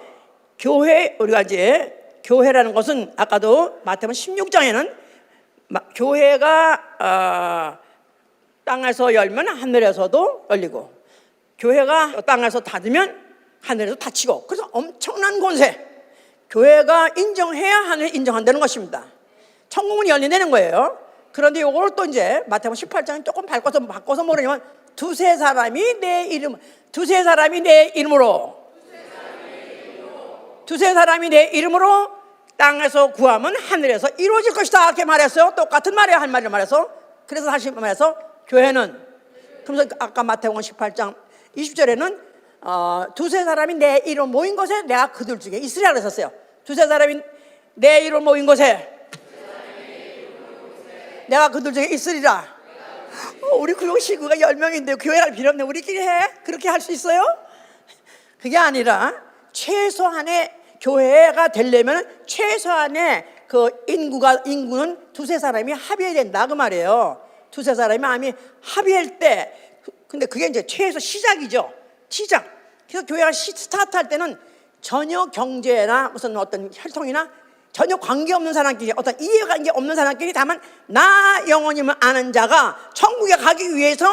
우리가 이제 교회라는 것은 아까도 마태복음 16장에는 교회가 땅에서 열면 하늘에서도 열리고, 교회가 땅에서 닫으면 하늘에서 닫히고, 그래서 엄청난 권세, 교회가 인정해야 하늘이 인정한다는 것입니다. 천국은 열린다는 거예요. 그런데 이걸 또 이제 마태복음 18장에 조금 바꿔서 뭐냐면 두세 사람이 내 이름으로 땅에서 구하면 하늘에서 이루어질 것이다 이렇게 말했어요. 똑같은 말이에요. 할 말을 말해서. 그래서 다시 말해서 교회는, 그래서 아까 마태복음 18장 20절에는 두세 사람이 내 이름 모인 곳에 내가 그들 중에 있으리라 그랬었어요. 두세 사람이 내 이름 모인 곳에 내가 그들 중에 있으리라. 우리 구역 식구가 10명인데 교회가 필요 없네. 우리끼리 해? 그렇게 할 수 있어요? 그게 아니라 최소한의 교회가 되려면 최소한의 그 인구는 두세 사람이 합의해야 된다 그 말이에요. 두세 사람이 합의할 때, 근데 그게 이제 최소 시작이죠. 시작. 그래서 교회가 스타트할 때는 전혀 경제나 무슨 어떤 혈통이나 전혀 관계없는 사람끼리, 어떤 이해관계 없는 사람끼리, 다만 나 영혼임을 아는 자가 천국에 가기 위해서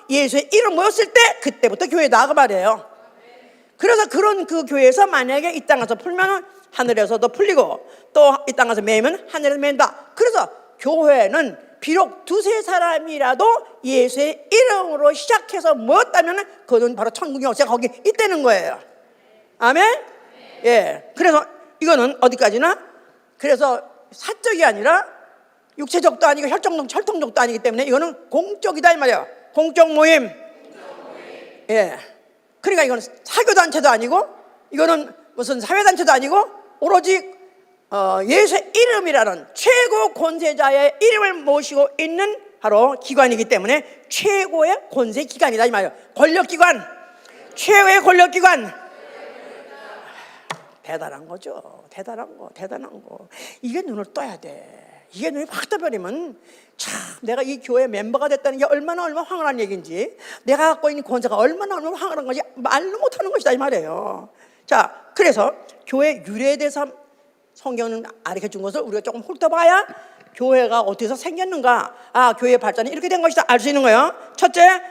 예수의 이름 모였을 때 그때부터 교회다 그 말이에요. 그래서 그런 그 교회에서 만약에 이 땅에서 풀면 하늘에서도 풀리고, 또 이 땅에서 매면 하늘에서 맨다. 그래서 교회는 비록 두세 사람이라도 예수의 이름으로 시작해서 모였다면 그건 바로 천국의 역사가 거기 있다는 거예요. 아멘? 예. 그래서 이거는 어디까지나, 그래서 사적이 아니라 육체적도 아니고 혈통적도 아니기 때문에 이거는 공적이다 이 말이에요. 공적 모임. 예. 그러니까 이거는 사교단체도 아니고, 이거는 무슨 사회단체도 아니고, 오로지 예수의 이름이라는 최고 권세자의 이름을 모시고 있는 바로 기관이기 때문에 최고의 권세 기관이다 이 말이에요. 권력기관, 최고의 권력기관. 대단한 거죠. 대단한 거. 이게 눈을 떠야 돼. 이게 눈이 확 떠버리면 참 내가 이 교회 멤버가 됐다는 게 얼마나 황홀한 얘기인지, 내가 갖고 있는 권세가 얼마나 황홀한 건지 말로 못하는 것이다 이 말이에요. 자, 그래서 교회 유래에 대해서 성경은 가르쳐준 것을 우리가 조금 훑어봐야 교회가 어떻게 해서 생겼는가, 교회의 발전이 이렇게 된 것이다 알 수 있는 거예요. 첫째,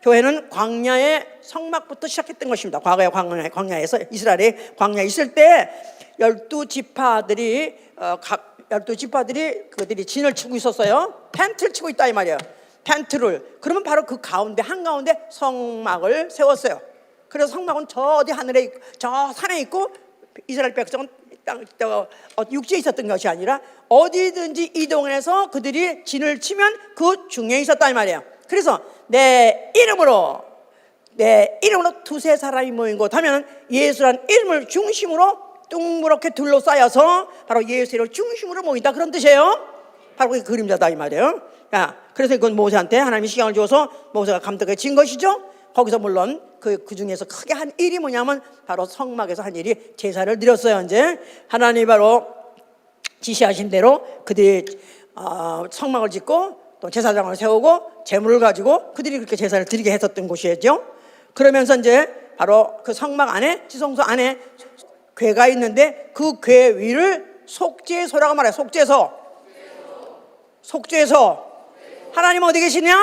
교회는 광야의 성막부터 시작했던 것입니다. 과거에 광야에서 이스라엘이 광야에 있을 때 12지파들이 각 12지파들이 그들이 진을 치고 있었어요. 텐트를 치고 있다 이 말이에요. 텐트를. 그러면 바로 그 가운데 한가운데 성막을 세웠어요. 그래서 성막은 저 어디 하늘에 저 산에 있고 이스라엘 백성은 육지에 있었던 것이 아니라 어디든지 이동해서 그들이 진을 치면 그 중에 있었다 이 말이에요. 그래서 내 이름으로 두세 사람이 모인 곳 하면 예수란 이름을 중심으로 둥그렇게 둘러싸여서 바로 예수를 중심으로 모인다 그런 뜻이에요. 바로 그 그림자다 이 말이에요. 그래서 그건 모세한테 하나님이 시간을 주어서 모세가 감독해 진 것이죠. 거기서 물론 그 중에서 크게 한 일이 뭐냐면 바로 성막에서 한 일이 제사를 드렸어요. 이제 하나님이 바로 지시하신 대로 그들이 성막을 짓고 또 제사장을 세우고 제물을 가지고 그들이 그렇게 제사를 드리게 했었던 곳이었죠. 그러면서 이제 바로 그 성막 안에 지성소 안에 궤가 있는데 그 궤 위를 속죄소라고 말해요. 속죄소. 하나님 어디 계시냐?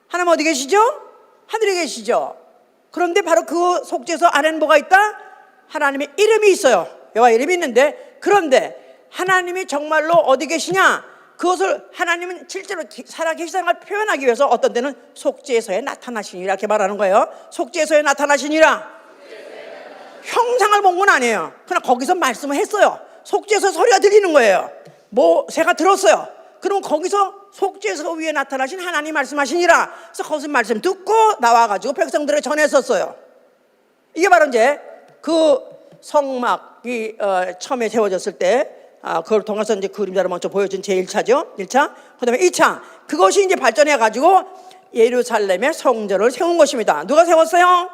하나님 어디 계시죠? 하늘에 계시죠. 그런데 바로 그 속죄소 안에는 뭐가 있다? 하나님의 이름이 있어요. 여호와 이름이 있는데, 그런데 하나님이 정말로 어디 계시냐? 그것을 하나님은 실제로 살아계시다는 걸 표현하기 위해서 어떤 때는 속죄소에 나타나시니라 이렇게 말하는 거예요. 속죄소에 나타나시니라. 형상을 본 건 아니에요. 그러나 거기서 말씀을 했어요. 속죄소 소리가 들리는 거예요. 모세가 들었어요. 그럼 거기서 속죄소 위에 나타나신 하나님 말씀하시니라. 그래서 거기서 말씀 듣고 나와가지고 백성들을 전했었어요. 이게 바로 이제 그 성막이 처음에 세워졌을 때 그걸 통해서 이제 그림자를 먼저 보여준 제1차죠. 1차. 그 다음에 2차. 그것이 이제 발전해가지고 예루살렘의 성전을 세운 것입니다. 누가 세웠어요?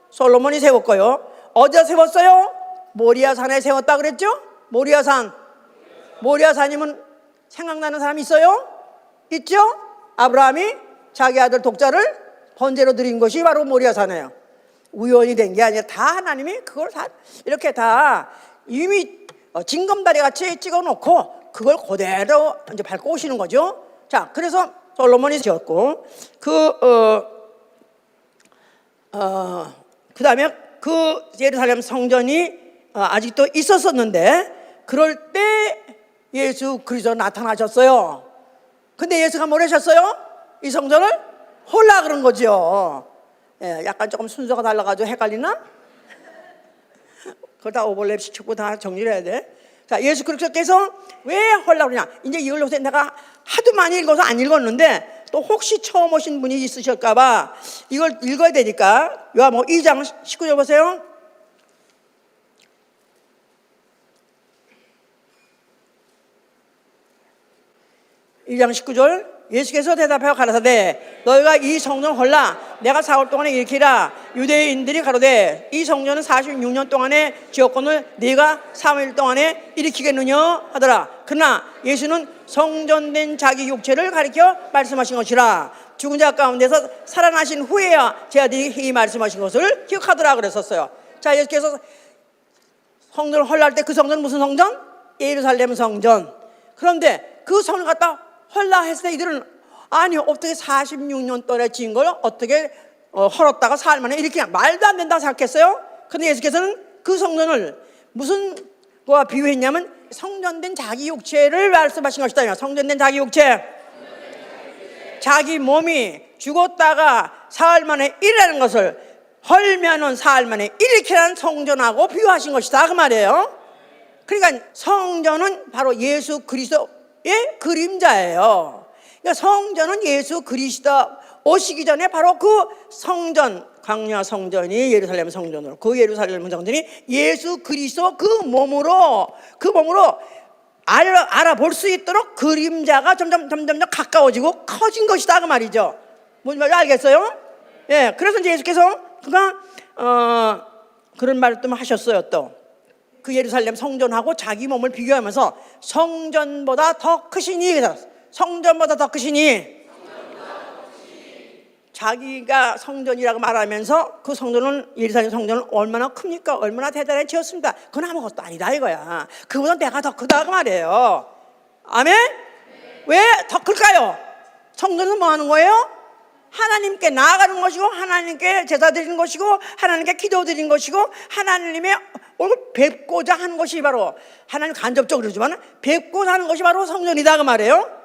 솔로몬이 세웠고요. 어디다 세웠어요? 모리아산에 세웠다 그랬죠? 모리아산이면 생각나는 사람 있어요? 있죠? 아브라함이 자기 아들 독자를 번제로 드린 것이 바로 모리아산이에요. 우연이 된 게 아니라 다 하나님이 그걸 다 이렇게 다 이미 징검다리 같이 찍어 놓고 그걸 그대로 이제 밟고 오시는 거죠. 자, 그래서 솔로몬이 지었고 그 다음에 그 예루살렘 성전이 아직도 있었었는데 그럴 때 예수 그리스도 나타나셨어요. 근데 예수가 뭘 하셨어요? 이 성전을 홀라 그런 거죠. 약간 조금 순서가 달라가지고 헷갈리나? 그걸 다 오버랩 시키고 다 정리를 해야 돼. 자, 예수 그리스도께서 왜 홀라 그러냐? 이제 이걸 요새 내가 하도 많이 읽어서 안 읽었는데 또 혹시 처음 오신 분이 있으실까봐 이걸 읽어야 되니까 요한복음 2장 19절 보세요. 2장 19절. 예수께서 대답하여 가라사대 너희가 이 성전 헐라 내가 4월 동안에 일으키라. 유대인들이 가로되 이 성전은 46년 동안에 지었거늘 네가 3일 동안에 일으키겠느냐 하더라. 그러나 예수는 성전된 자기 육체를 가리켜 말씀하신 것이라. 죽은 자 가운데서 살아나신 후에야 제 아들이 이 말씀하신 것을 기억하더라 그랬었어요. 자, 예수께서 성전을 헐라할 때 그 성전은 무슨 성전? 예루살렘 성전. 그런데 그 성을 갖다 헐라 했을 때 이들은 아니 어떻게 46년 동안에 지은 걸 어떻게 헐었다가 사흘 만에 이렇게 말도 안 된다고 생각했어요. 근데 예수께서는 그 성전을 무슨 거와 비유했냐면 성전된 자기 육체를 말씀하신 것이다. 성전된 자기 육체. 자기 몸이 죽었다가 사흘 만에 일어나는 것을 헐면은 사흘 만에 일으키라는 성전하고 비유하신 것이다 그 말이에요. 그러니까 성전은 바로 예수 그리스도의 그림자예요. 그러니까 성전은 예수 그리스도 오시기 전에 바로 그 성전, 광야 성전이 예루살렘 성전으로, 그 예루살렘 성전이 예수 그리스도 그 몸으로 알아볼 수 있도록 그림자가 점점 가까워지고 커진 것이다 그 말이죠. 뭔 말인지 알겠어요? 예, 그래서 이제 예수께서 그런 말을 또 하셨어요. 또 그 예루살렘 성전하고 자기 몸을 비교하면서 성전보다 더 크시니, 성전보다 더 크시니, 자기가 성전이라고 말하면서 그 성전은, 예루살렘 성전은 얼마나 큽니까? 얼마나 대단히 지었습니다. 그건 아무것도 아니다 이거야. 그보다 내가 더 크다 그 말이에요. 아멘? 왜 더 클까요? 성전은 뭐 하는 거예요? 하나님께 나아가는 것이고 하나님께 제사 드리는 것이고 하나님께 기도 드리는 것이고 하나님의 얼굴 뵙고자 하는 것이 바로, 하나님 간접적으로 그러지만 뵙고자 하는 것이 바로 성전이다 그 말이에요.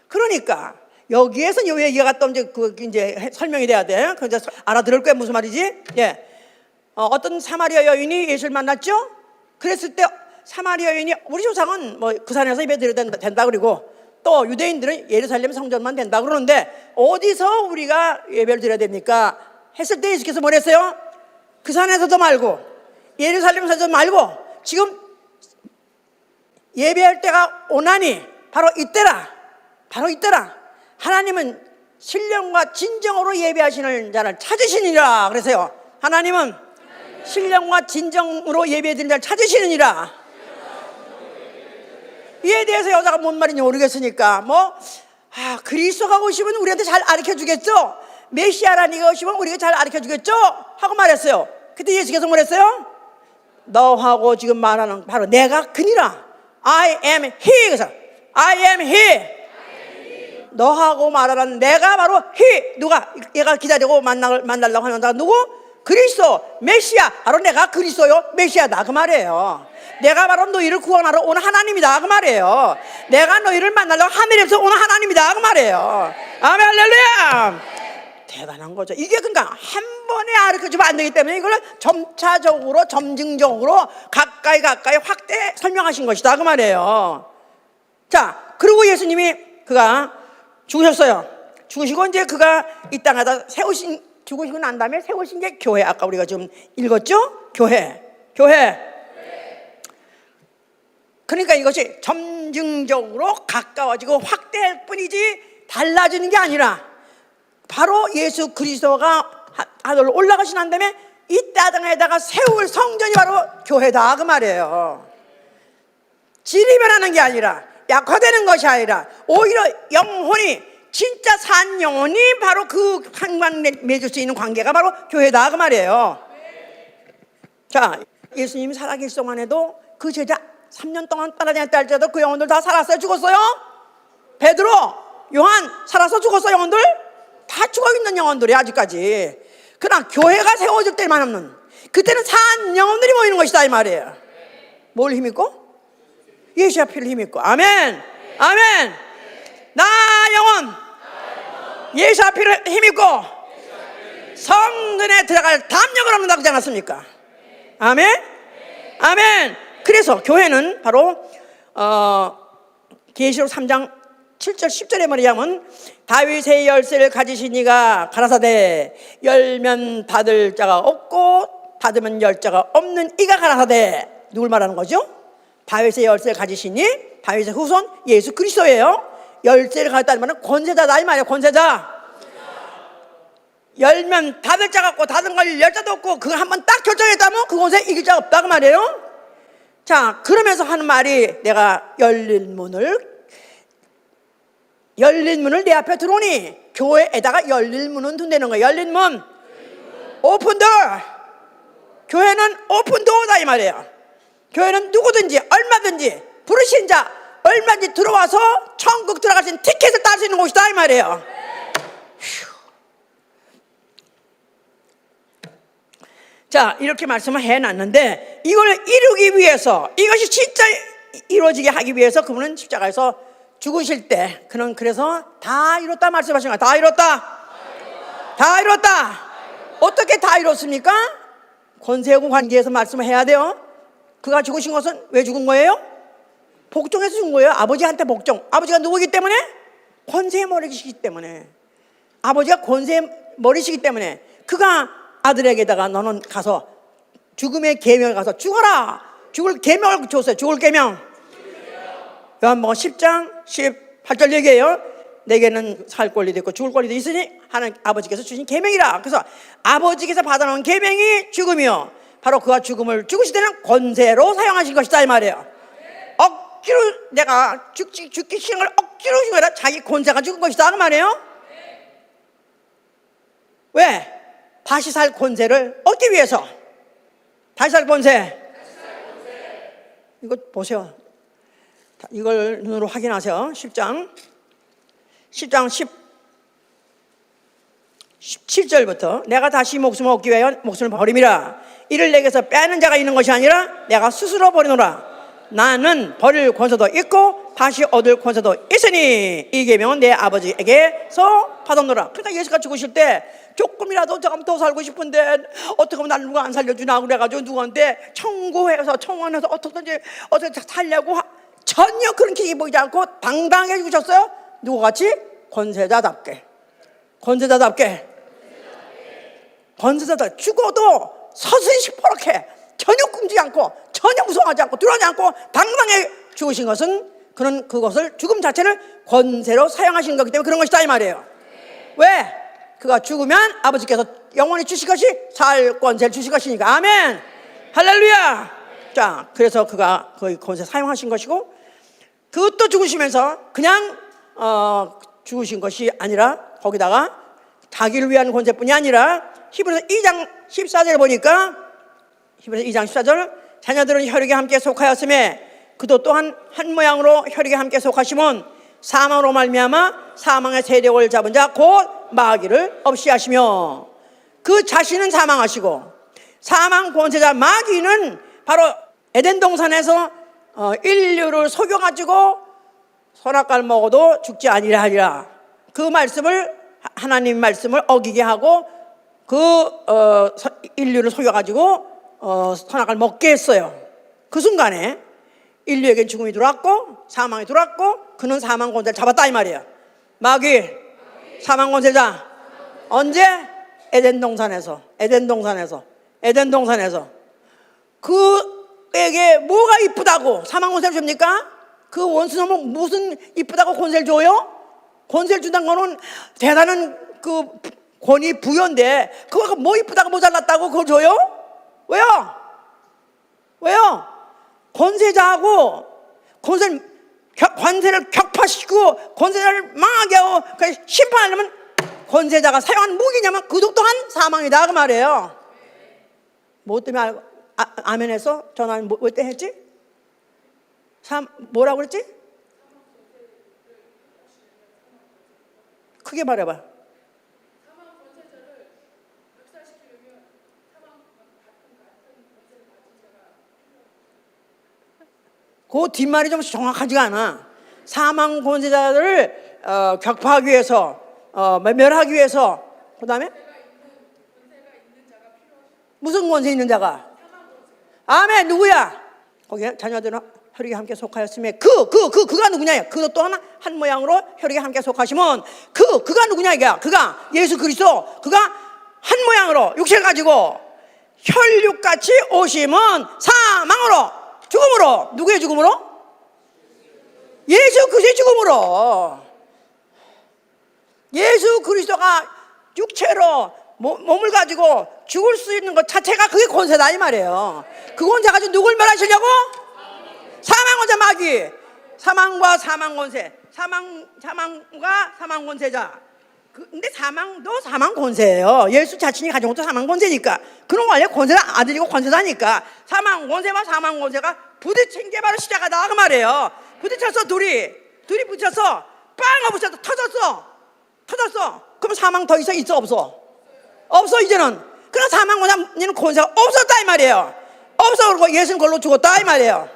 그러니까 여기에서 왜 얘가 또 이제 설명이 돼야 돼. 그래서 알아들을 거야 무슨 말이지? 예. 어떤 사마리아 여인이 예수를 만났죠. 그랬을 때 사마리아 여인이 우리 조상은 뭐 그 산에서 예배 드려야 된다 그리고 또 유대인들은 예루살렘 성전만 된다 그러는데 어디서 우리가 예배를 드려야 됩니까? 했을 때 예수께서 뭘 했어요? 그 산에서도 말고 예루살렘에서도 말고 지금 예배할 때가 오나니 바로 이때라. 바로 이때라. 하나님은 신령과 진정으로 예배하시는 자를 찾으시니라 그래서요. 하나님은 신령과 진정으로 예배드리는 자를 찾으시느니라. 이에 대해서 여자가 뭔 말인지 모르겠으니까 그리스도가 오시면 우리한테 잘 가르쳐주겠죠. 메시아라는 이가 오시면 우리가 잘 가르쳐주겠죠 하고 말했어요. 그때 예수께서 뭐랬어요? 너하고 지금 말하는 바로 내가 그니라. I am he. 그래서 I am he. 너하고 말하는 내가 바로 he. 누가? 얘가 기다리고 만나려고 하는 자가 누구? 그리스도, 메시아. 바로 내가 그리스도요 메시아다 그 말이에요. 내가 바로 너희를 구원하러 오는 하나님이다 그 말이에요. 내가 너희를 만나려고 하늘에서 오는 하나님이다 그 말이에요. 아멘 할렐루야. 대단한 거죠. 이게 그러니까 한 번에 가르쳐주면 안 되기 때문에 이걸 점차적으로 점증적으로 가까이 확대 설명하신 것이다 그 말이에요. 자, 그리고 예수님이 그가 죽으셨어요. 죽으시고 이제 그가 이 땅에다 죽으시고 난 다음에 세우신 게 교회. 아까 우리가 지금 읽었죠? 교회. 그러니까 이것이 점증적으로 가까워지고 확대할 뿐이지 달라지는 게 아니라 바로 예수 그리스도가 하늘로 올라가신 한 다음에 이 땅에다가 세울 성전이 바로 교회다 그 말이에요. 질이 변하는 게 아니라 약화되는 것이 아니라 오히려 영혼이 진짜 산 영혼이 바로 그 상관 맺을 수 있는 관계가 바로 교회다 그 말이에요. 자, 예수님이 살아계실 동안에도 그 제자 3년 동안 따라다녔다 할지라도 그 영혼들 다 살았어요? 죽었어요? 베드로, 요한 살아서 죽었어요? 영혼들? 다 죽어있는 영혼들이 아직까지. 그러나 교회가 세워질 때만 없는 그때는 산 영혼들이 모이는 것이다 이 말이에요. 뭘 힘입고? 예수의 피를 힘입고. 아멘. 아멘. 나 영혼 예수의 피를 힘입고 성전에 들어갈 담력을 얻는다고 그러지 않았습니까? 아멘. 아멘. 그래서 교회는 바로 계시록 3장 7절 10절에 말하자면 다윗의 열쇠를 가지신 이가 가라사대 열면 받을 자가 없고 받으면 열 자가 없는 이가 가라사대. 누굴 말하는 거죠? 다윗의 열쇠를 가지신 이, 다윗의 후손 예수 그리스도예요. 열쇠를 가졌다는 말은 권세자다 이 말이에요. 권세자. 열면 닫을 자가 없고 닫은 걸 열 자도 없고 그걸 한번 딱 결정했다면 그곳에 이길 자가 없다 그 말이에요. 자, 그러면서 하는 말이 내가 열린 문을 내 앞에 들어오니 교회에다가 열린 문은 둔다는 거예요. 열린 문, 오픈도어. 교회는 오픈도어다 이 말이에요. 교회는 누구든지 얼마든지 부르신 자 얼마든지 들어와서 천국 들어갈 수 있는 티켓을 딸 수 있는 곳이다 이 말이에요. 자, 이렇게 말씀을 해놨는데 이걸 이루기 위해서, 이것이 진짜 이루어지게 하기 위해서 그분은 십자가에서 죽으실 때 그는 그래서 다 이뤘다 말씀하신 거야. 다 이뤘다. 다 이뤘다. 어떻게 다 이뤘습니까? 권세하고 관계에서 말씀을 해야 돼요. 그가 죽으신 것은 왜 죽은 거예요? 복종해서 죽은 거예요. 아버지한테 복종. 아버지가 누구이기 때문에? 권세의 머리시기 때문에. 아버지가 권세의 머리시기 때문에 그가 아들에게다가 너는 가서 죽음의 계명을 가서 죽어라. 죽을 계명을 줬어요. 죽을 계명. 요한복음 10장 18절 얘기해요. 내게는 살 권리도 있고 죽을 권리도 있으니 하나님 아버지께서 주신 계명이라. 그래서 아버지께서 받아놓은 계명이 죽음이요, 바로 그가 죽으실 때는 권세로 사용하신 것이다 이 말이에요. 억지로 내가 죽기 싫은 걸 억지로 죽은 게 아니라 자기 권세가 죽은 것이다 그 말이에요. 왜? 다시 살 권세를 얻기 위해서. 다시 살 권세. 이거 보세요. 이걸 눈으로 확인하세요. 10장 17절부터 내가 다시 목숨을 얻기 위하여 목숨을 버림이라. 이를 내게서 빼앗는 자가 있는 것이 아니라 내가 스스로 버리노라. 나는 버릴 권세도 있고 다시 얻을 권세도 있으니 이 계명은 내 아버지에게서 받았노라. 그러니까 예수가 죽으실 때 조금이라도 조금 더 살고 싶은데 어떻게 하면 나를 누가 안 살려주나 그래가지고 누구한테 청원해서 어떻게 살려고 전혀 그런 기색이 보이지 않고 당당하게 죽으셨어요. 누구같이? 권세자답게 죽어도 서서히 시퍼렇게 전혀 꿈지지 않고 전혀 무서워하지 않고 두려워하지 않고 당당하게 죽으신 것은 그것을 죽음 자체를 권세로 사용하신 거기 때문에 그런 것이다 이 말이에요. 왜? 그가 죽으면 아버지께서 영원히 주실 것이 살 권세를 주실 것이니까. 아멘. 할렐루야. 자, 그래서 그가 거의 권세 사용하신 것이고 그것도 죽으시면서 그냥 죽으신 것이 아니라 거기다가 자기를 위한 권세뿐이 아니라 히브리서 2장 14절에 보니까 히브리서 2장 14절 자녀들은 혈육에 함께 속하였음에 그도 또한 한 모양으로 혈육에 함께 속하시면 사망으로 말미암아 사망의 세력을 잡은 자 곧 마귀를 없이 하시며 그 자신은 사망하시고 사망 권세자 마귀는 바로 에덴 동산에서 인류를 속여가지고 선악과를 먹어도 죽지 아니라 하리라. 그 말씀을 하나님 말씀을 어기게 하고 인류를 속여가지고 선악과를 먹게 했어요. 그 순간에 인류에겐 죽음이 들어왔고 사망이 들어왔고 그는 사망 권세를 잡았다 이 말이에요. 마귀 사망 권세자 언제? 에덴 동산에서 그에게 뭐가 이쁘다고 사망 권세를 줍니까? 그 원수놈은 무슨 이쁘다고 권세를 줘요? 권세를 준다는 거는 대단한 그 권위 부여인데 그거가 뭐 이쁘다고 모자랐다고 그걸 줘요? 왜요? 권세자하고 권세를 격파시키고 권세자를 망하게 하고 심판하려면 권세자가 사용한 무기냐면 그도 또한 사망이다 그 말이에요. 뭐 때문에 아멘해서 전화는 뭐 때 했지? 뭐라고 그랬지? 크게 말해봐. 그 뒷말이 좀 정확하지가 않아. 사망 권세자들을 격파하기 위해서 멸하기 위해서 그 다음에 무슨 권세 있는 자가? 아멘. 누구야? 거기 자녀들은 혈육에 함께 속하였으며 그가 누구냐? 그도 또 한 모양으로 혈육에 함께 속하시면 그가 누구냐 이게? 그가 예수 그리스도. 그가 한 모양으로 육체를 가지고 혈육같이 오심은 사망으로 죽음으로. 누구의 죽음으로? 예수 그리스도의 죽음으로. 예수 그리스도가 육체로 몸을 가지고 죽을 수 있는 것 자체가 그게 권세다 이 말이에요. 그 권세 가지고 누굴 멸하시려고? 사망 권세 마귀. 사망과 사망 권세. 사망과 사망 권세자. 근데 사망도 사망 권세예요. 예수 자신이 가진 것도 사망 권세니까. 그런 거 아니야? 권세가 아들이고 권세다니까. 사망 권세와 사망 권세가 부딪힌 게 바로 시작하다 그 말이에요. 부딪혔어 둘이 부딪혀서 빵 하고 부딪혀서 터졌어. 그럼 사망 더 이상 있어 없어? 없어 이제는. 그러나 사망 권세가 없었다 이 말이에요. 없어. 그러고 예수는 그걸로 죽었다 이 말이에요.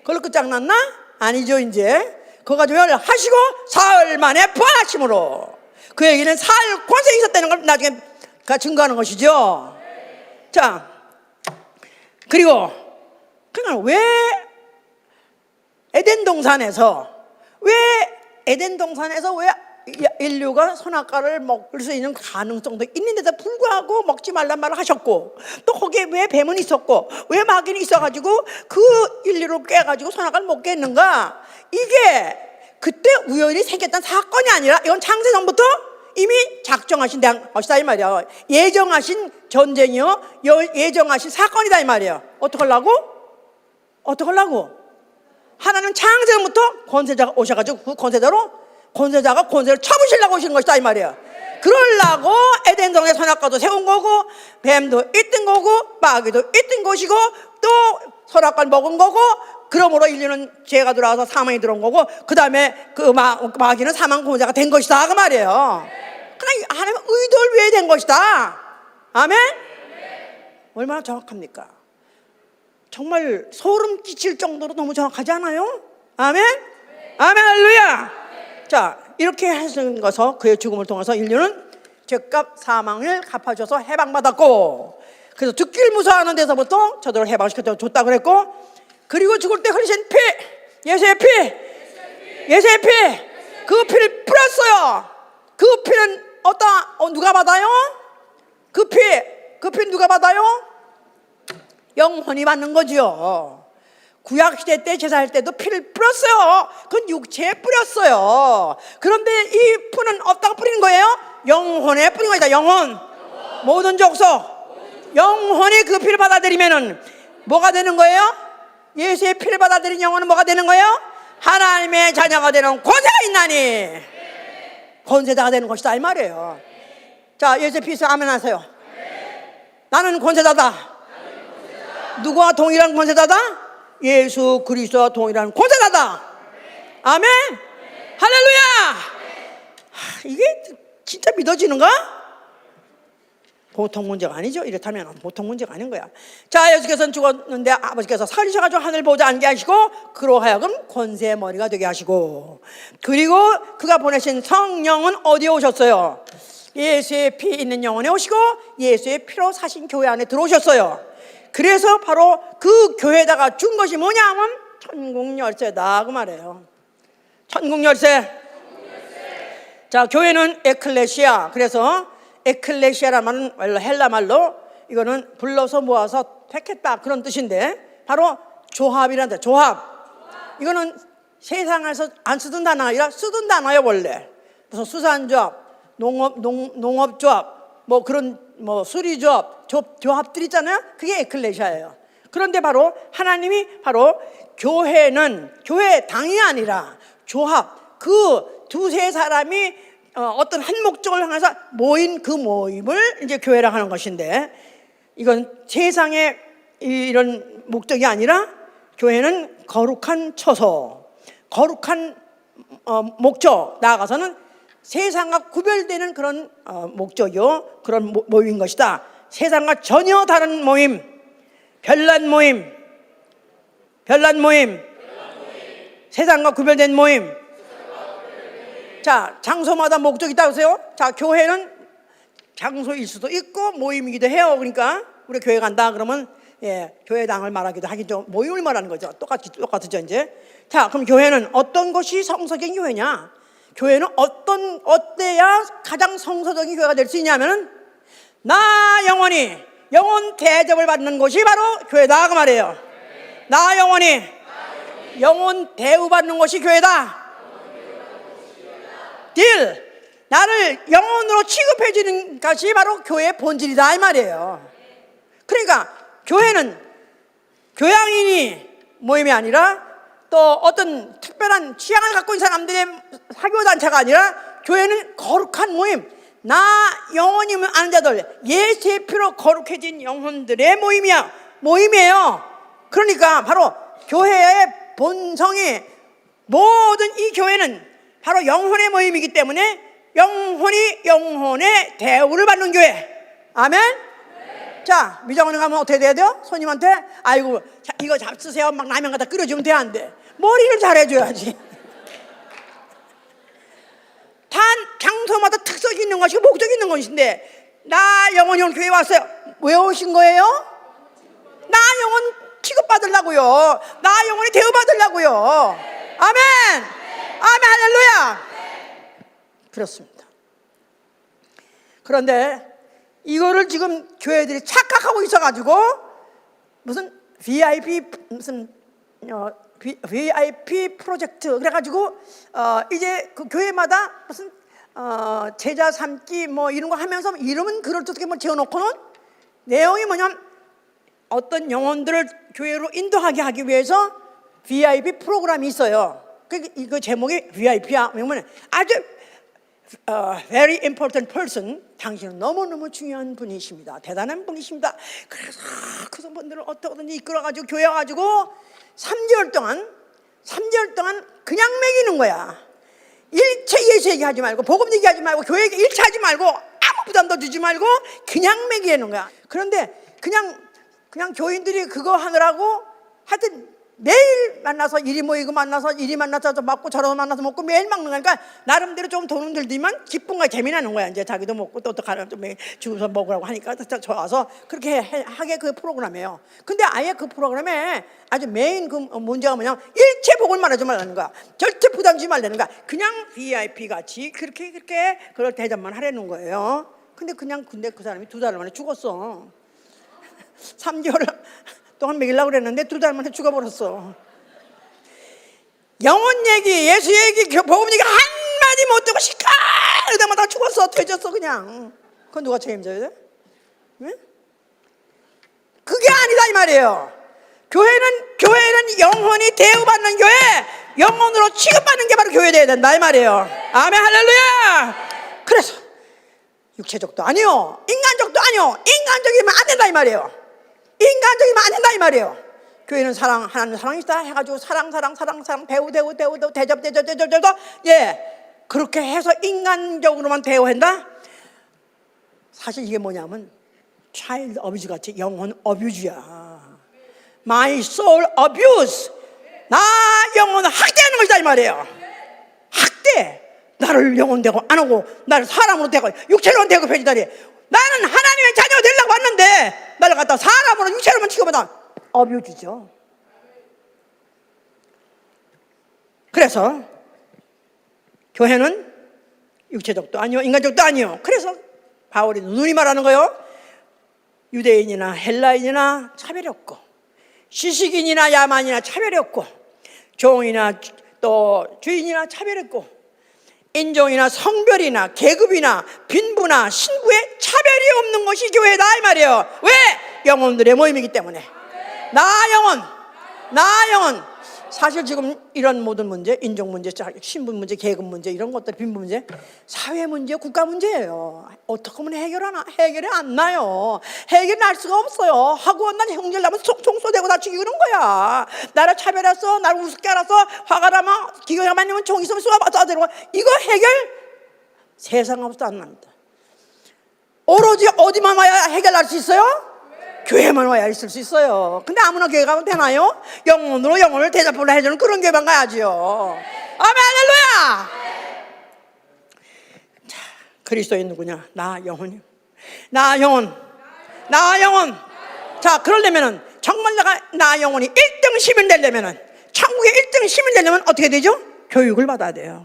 그걸로 끝장났나? 아니죠. 이제 그거 가지고 하시고 사흘 만에 부활하심으로 그에게는 살 권세가 있었다는 걸 나중에 증거하는 것이죠. 자, 그리고 그냥 왜 에덴 동산에서 왜 인류가 선악과를 먹을 수 있는 가능성도 있는데도 불구하고 먹지 말란 말을 하셨고 또 거기에 왜 뱀은 있었고 왜 마귀는 있어가지고 그 인류를 깨가지고 선악과를 먹게 했는가? 이게 그때 우연히 생겼던 사건이 아니라 이건 창세전부터 이미 작정하신 것이다 이 말이야. 예정하신 전쟁이요 예정하신 사건이다 이 말이야. 어떡하려고? 하나님 창세전부터 권세자가 오셔가지고 그 권세자가 권세를 쳐부시려고 오신 것이다 이 말이야. 그러려고 에덴 동산에 선악과도 세운 거고 뱀도 있던 거고 마귀도 있던 것이고 또 선악과를 먹은 거고 그러므로 인류는 죄가 들어와서 사망이 들어온 거고 그 다음에 그 마귀는 사망 권세자가 된 것이다 그 말이에요. 그냥 하나님의 의도를 위해 된 것이다. 아멘? 얼마나 정확합니까? 정말 소름 끼칠 정도로 너무 정확하지 않아요? 아멘? 아멘, 할렐루야. 자, 이렇게 하신 것서 그의 죽음을 통해서 인류는 죄값 사망을 갚아줘서 해방받았고, 그래서 죽기를 무서워하는 데서부터 저들을 해방시켜 줬다 그랬고, 그리고 죽을 때 흘리신 피, 예수의 피, 그 피를 뿌렸어요. 그 피는 누가 받아요? 그 피 누가 받아요? 영혼이 받는 거지요. 구약시대 때 제사할 때도 피를 뿌렸어요. 그건 육체에 뿌렸어요. 그런데 이 피는 어디다가 뿌리는 거예요? 영혼에 뿌린 거다. 영혼. 모든 족속 영혼이 그 피를 받아들이면은 뭐가 되는 거예요? 예수의 피를 받아들인 영혼은 뭐가 되는 거예요? 하나님의 자녀가 되는 권세가 있나니 권세자가 되는 것이다 이 말이에요. 자, 예수의 피 있으면 아멘 하세요. 나는 권세자다. 누구와 동일한 권세자다? 예수 그리스도와 동일한 권세자다. 아멘. 할렐루야. 이게 진짜 믿어지는가? 보통 문제가 아니죠. 이렇다면 보통 문제가 아닌 거야. 자, 예수께서는 죽었는데 아버지께서 살리셔가지고 하늘 보좌 앉게 하시고 그로 하여금 권세의 머리가 되게 하시고, 그리고 그가 보내신 성령은 어디에 오셨어요? 예수의 피 있는 영혼에 오시고 예수의 피로 사신 교회 안에 들어오셨어요. 그래서 바로 그 교회에다가 준 것이 뭐냐 하면 천국 열쇠다 그 말이에요. 천국 열쇠. 자, 교회는 에클레시아. 그래서 에클레시아라는 말은 원래 헬라 말로 이거는 불러서 모아서 택했다 그런 뜻인데, 바로 조합이란다. 조합. 이거는 세상에서 안 쓰던 단어가 아니라 쓰던 단어예요. 원래 무슨 수산조합, 농업조합, 뭐 그런 뭐 수리조합, 조합들 있잖아요. 그게 에클레시아예요. 그런데 바로 하나님이 바로 교회는 교회 당이 아니라 조합, 그 두세 사람이 어떤 한 목적을 향해서 모인 그 모임을 이제 교회라고 하는 것인데, 이건 세상의 이런 목적이 아니라 교회는 거룩한 처소, 거룩한 목적, 나아가서는 세상과 구별되는 그런 목적이요, 그런 모임인 것이다. 세상과 전혀 다른 모임, 별난 모임, 세상과 구별된 모임. 자, 장소마다 목적이 있다고 하세요. 자, 교회는 장소일 수도 있고 모임이기도 해요. 그러니까 우리 교회 간다 그러면 교회당을 말하기도 하기도, 모임을 말하는 거죠. 똑같죠 이제. 자, 그럼 교회는 어떤 것이 성서적인 교회냐? 교회는 어때야 가장 성서적인 교회가 될 수 있냐면은 나 영원 대접을 받는 곳이 바로 교회다 그 말이에요. 나 영원 대우받는 곳이 교회다. 나를 영혼으로 취급해 주는 것이 바로 교회의 본질이다 이 말이에요. 그러니까 교회는 교양인이 모임이 아니라 또 어떤 특별한 취향을 갖고 있는 사람들의 사교단체가 아니라 교회는 거룩한 모임, 영혼이면 아는 자들, 예수의 피로 거룩해진 영혼들의 모임이에요. 그러니까 바로 교회의 본성이, 모든 이 교회는 바로 영혼의 모임이기 때문에 영혼이 영혼의 대우를 받는 교회. 아멘. 자, 미장원에 가면 어떻게 돼야 돼요? 손님한테 아이고 이거 잡수세요 막 라면 갖다 끓여주면 돼 안 돼? 머리를 잘해줘야지. 단 장소마다 특색이 있는 것이고 목적이 있는 것인데, 나 영혼이 교회에 왔어요. 왜 오신 거예요? 나 영혼 취급받으려고요. 나 영혼이 대우받으려고요. 아멘. 아멘 할렐루야. 그렇습니다. 그런데 이거를 지금 교회들이 착각하고 있어가지고 무슨 VIP 프로젝트 그래가지고 이제 그 교회마다 무슨 제자 삼기 뭐 이런 거 하면서 이름은 그럴듯하게 뭐 지어놓고는 내용이 뭐냐면 어떤 영혼들을 교회로 인도하게 하기 위해서 VIP 프로그램이 있어요. 그 제목이 VIP야. 왜냐면 아주 very important person, 당신은 너무너무 중요한 분이십니다. 대단한 분이십니다. 그래서 그 분들을 어떻게든지 이끌어가지고 교회 와가지고 3개월 동안 그냥 먹이는 거야. 일체 예수 얘기하지 말고 복음 얘기하지 말고 교회 얘기 일체 하지 말고 아무 부담도 주지 말고 그냥 먹이는 거야. 그런데 그냥 교인들이 그거 하느라고 하여튼 매일 만나서 이리 모이고 만나서 이리 만나서 먹고 저러서 만나서 먹고 매일 먹는 거니까 나름대로 좀 돈은 들지만 기쁜 거야. 재미나는 거야. 이제 자기도 먹고 또 가서 주워서 먹으라고 하니까 좋아서 그렇게 하게 그 프로그램이에요. 근데 아예 그 프로그램에 아주 메인 그 문제가 뭐냐면 일체 복을 말하지 말라는 거야. 절대 부담 주지 말라는 거야. 그냥 VIP 같이 그렇게 그걸 대접만 하라는 거예요. 근데 그 사람이 2달 만에 죽었어. 3개월 동안 먹이려고 그랬는데 2달 만에 죽어버렸어. 영혼 얘기, 예수 얘기, 복음 얘기 한마디 못 듣고 시끄러다마다 죽었어. 되졌어 그냥. 그건 누가 책임져야 돼? 응? 그게 아니다 이 말이에요. 교회는 영혼이 대우받는 교회, 영혼으로 취급받는 게 바로 교회돼야 된다 이 말이에요. 아멘 할렐루야. 그래서 육체적도 아니요, 인간적도 아니요, 인간적이면 안 된다 이 말이에요. 인간적이면 안 된다 이 말이에요. 교회는 사랑, 하나님 사랑이다 해가지고 사랑 대우 대접 예, 그렇게 해서 인간적으로만 대우한다. 사실 이게 뭐냐면 차일드 어뷰즈 같이 영혼 어뷰즈야. My soul abuse. 나 영혼을 학대하는 것이다 이 말이에요. 학대. 나를 영혼 대고 안 하고 나를 사람으로 대고 육체로 대고 편지다니. 나는 하나님의 자녀가 되려고 왔는데 나를 갖다 사람으로 육체로만 취급하다. 어뷰즈죠. 그래서 교회는 육체적도 아니요, 인간적도 아니요. 그래서 바울이 누누이 말하는 거예요. 유대인이나 헬라인이나 차별이 없고, 시식인이나 야만이나 차별이 없고, 종이나 또 주인이나 차별이 없고, 인종이나 성별이나 계급이나 빈부나 신부에 차별이 없는 것이 교회다 이 말이에요. 왜? 영혼들의 모임이기 때문에. 나 영혼. 사실 지금 이런 모든 문제, 인종 문제, 신분 문제, 계급 문제, 이런 것들, 빈부 문제, 사회 문제, 국가 문제예요. 어떻게 하면 해결이 안 나요. 해결이 날 수가 없어요. 하고 난 형제를 나면 총쏘대고 다 죽이고 그런 거야. 나를 차별해서, 나를 우습게 알아서 화가 나면, 기가 막히면 총 있으면 쏘아대고. 이거 해결 세상 없어 안 납니다. 오로지 어디만 와야 해결할 수 있어요? 교회만 와야 있을 수 있어요. 근데 아무나 교회 가면 되나요? 영혼으로 영혼을 대접을 해주는 그런 교회만 가야지요. 아멘 할렐루야. 자, 그리스도인 누구냐? 나 영혼. 자, 그러려면은 정말 나 영혼이 1등 시민 되려면은, 천국의 1등 시민 되려면 어떻게 되죠? 교육을 받아야 돼요.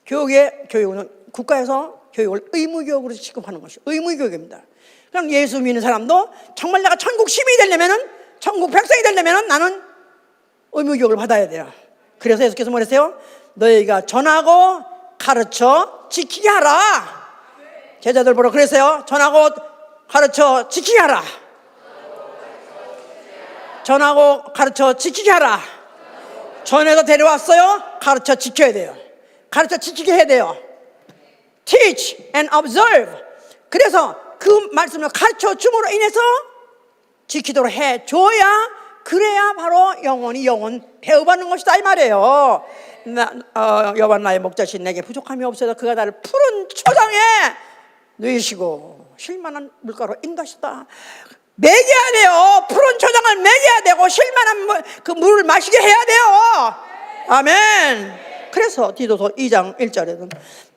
교육은 국가에서 교육을 의무교육으로 취급하는 것이 의무교육입니다. 그럼 예수 믿는 사람도 정말 내가 천국 시민이 되려면은, 천국 백성이 되려면은 나는 의무교육을 받아야 돼요. 그래서 예수께서 뭐랬어요? 너희가 전하고 가르쳐 지키게 하라. 제자들 보러 그랬어요. 전하고 가르쳐 지키게 하라. 전하고 가르쳐 지키게 하라. 전에서 데려왔어요. 가르쳐 지켜야 돼요. 가르쳐 지키게 해야 돼요. Teach and observe. 그래서 그 말씀을 가르쳐 줌으로 인해서 지키도록 해줘야, 그래야 바로 영혼 배우받는 것이다 이 말이에요. 여호와 나의 목자신 내게 부족함이 없어서 그가 나를 푸른 초장에 누이시고 쉴만한 물가로 인도하시다. 먹여야 돼요. 푸른 초장을 먹여야 되고 쉴만한 그 물을 마시게 해야 돼요. 아멘. 그래서 디도서 2장 1절에는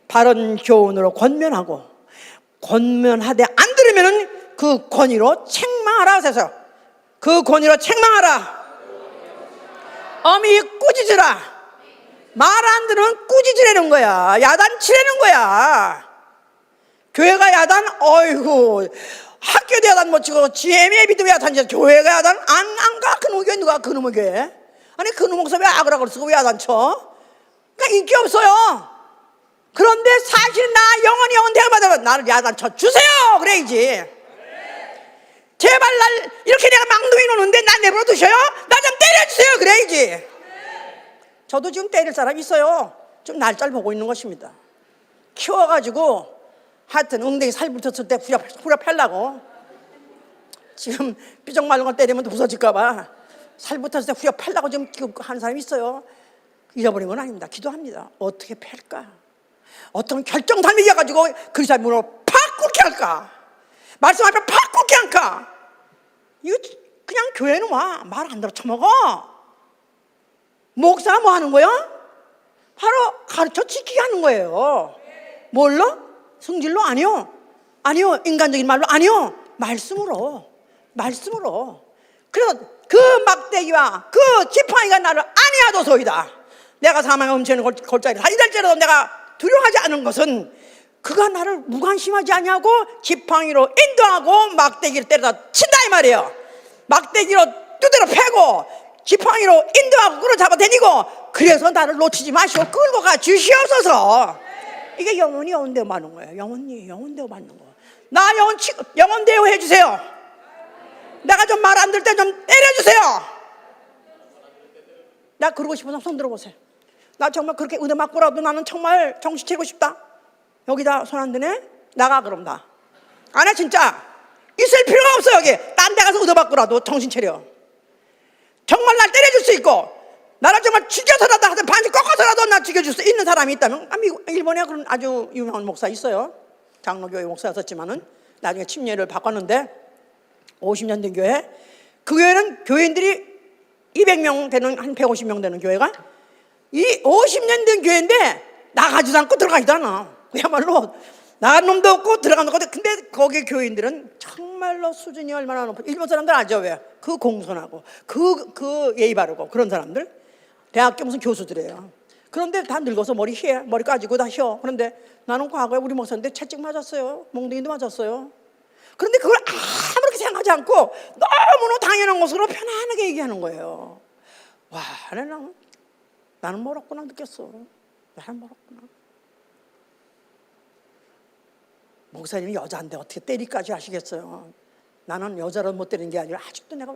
바른 교훈으로 권면하되 안 들으면은 그 권위로 책망하라 하셔서, 그 권위로 책망하라. 어미 꾸짖으라. 말 안 들으면 꾸짖으라는 거야. 야단치라는 거야. 교회가 야단, 어이구, 학교도 야단 못 치고 GM의 비도 야단치고 교회가 야단 안 가. 그놈의 교회 누가 그놈의 교회? 아니 그놈 목사 왜 악을 하고 쓰고 왜 야단쳐? 그러니까 인기 없어요. 그런데 사실 나 영혼 대우받으면 나를 야단쳐 주세요 그래야지. 제발 날 이렇게 내가 망둥이 노는데 나 내버려 두셔요? 나 좀 때려주세요 그래야지. 저도 지금 때릴 사람 있어요. 좀 날짜를 보고 있는 것입니다. 키워가지고 하여튼 엉덩이 살 붙었을 때 후려 펴려고. 지금 삐쩍 말른 걸 때리면 부서질까 봐 살 붙었을 때 후려 펴려고 지금 하는 사람이 있어요. 잊어버린 건 아닙니다. 기도합니다. 어떻게 팰까? 어떤 결정담이 이겨가지고 그리스도의 문을 팍 꿇게 할까? 말씀 앞에 팍 꿇게 할까? 이거 그냥 교회는 와 말 안 들어 처먹어. 목사가 뭐 하는 거야? 바로 가르쳐 지키게 하는 거예요. 뭘로? 성질로? 아니요. 아니요. 인간적인 말로? 아니요. 말씀으로. 그래서 그 막대기와 그 지팡이가 나를 아니하도소이다. 내가 사망의 음치는 골짜기를 다니될지라도 내가 두려워하지 않은 것은 그가 나를 무관심하지 아니하고 지팡이로 인도하고 막대기를 때려다 친다 이 말이에요. 막대기로 두드려 패고 지팡이로 인도하고 끌어잡아 다니고 그래서 나를 놓치지 마시고 끌고 가 주시옵소서. 이게 영혼이 영혼대우 받는 거예요. 영혼대우 받는 거. 나 영혼대우 해주세요. 내가 좀 말 안 들 때 좀 때려주세요. 나 그러고 싶어서 손 들어보세요. 나 정말 그렇게 은혜 맞고라도 나는 정말 정신 차리고 싶다. 여기다 손 안 드네? 나가 그럼 나. 안 해 진짜. 있을 필요가 없어 여기. 딴 데 가서 은혜 받고라도 정신 차려. 정말 날 때려줄 수 있고 나를 정말 죽여서라도 하든 반지 꺾어서라도 나 죽여줄 수 있는 사람이 있다면 일본에 그런 아주 유명한 목사 있어요. 장로교회 목사였었지만은 나중에 침례를 바꿨는데 50년 된 교회. 그 교회는 교인들이 200명 되는 한 150명 되는 교회가 이 50년 된 교회인데 나가지도 않고 들어가지도 않아. 그야말로 나간 놈도 없고 들어간 놈도 없고. 근데 거기 교인들은 정말로 수준이 얼마나 높아. 일본 사람들 알죠? 왜? 그 공손하고 그 예의 바르고 그런 사람들 대학교 무슨 교수들이에요. 그런데 다 늙어서 머리 까지고 다 휘어. 그런데 나는 과거에 우리 목사인데 채찍 맞았어요. 몽둥이도 맞았어요. 그런데 그걸 아무렇게 생각하지 않고 너무나 당연한 것으로 편안하게 얘기하는 거예요. 와, 나는 멀었구나 느꼈어. 나는 멀었구나. 목사님이 여자인데 어떻게 때리까지 하시겠어요. 나는 여자로 못 때리는 게 아니라 아직도 내가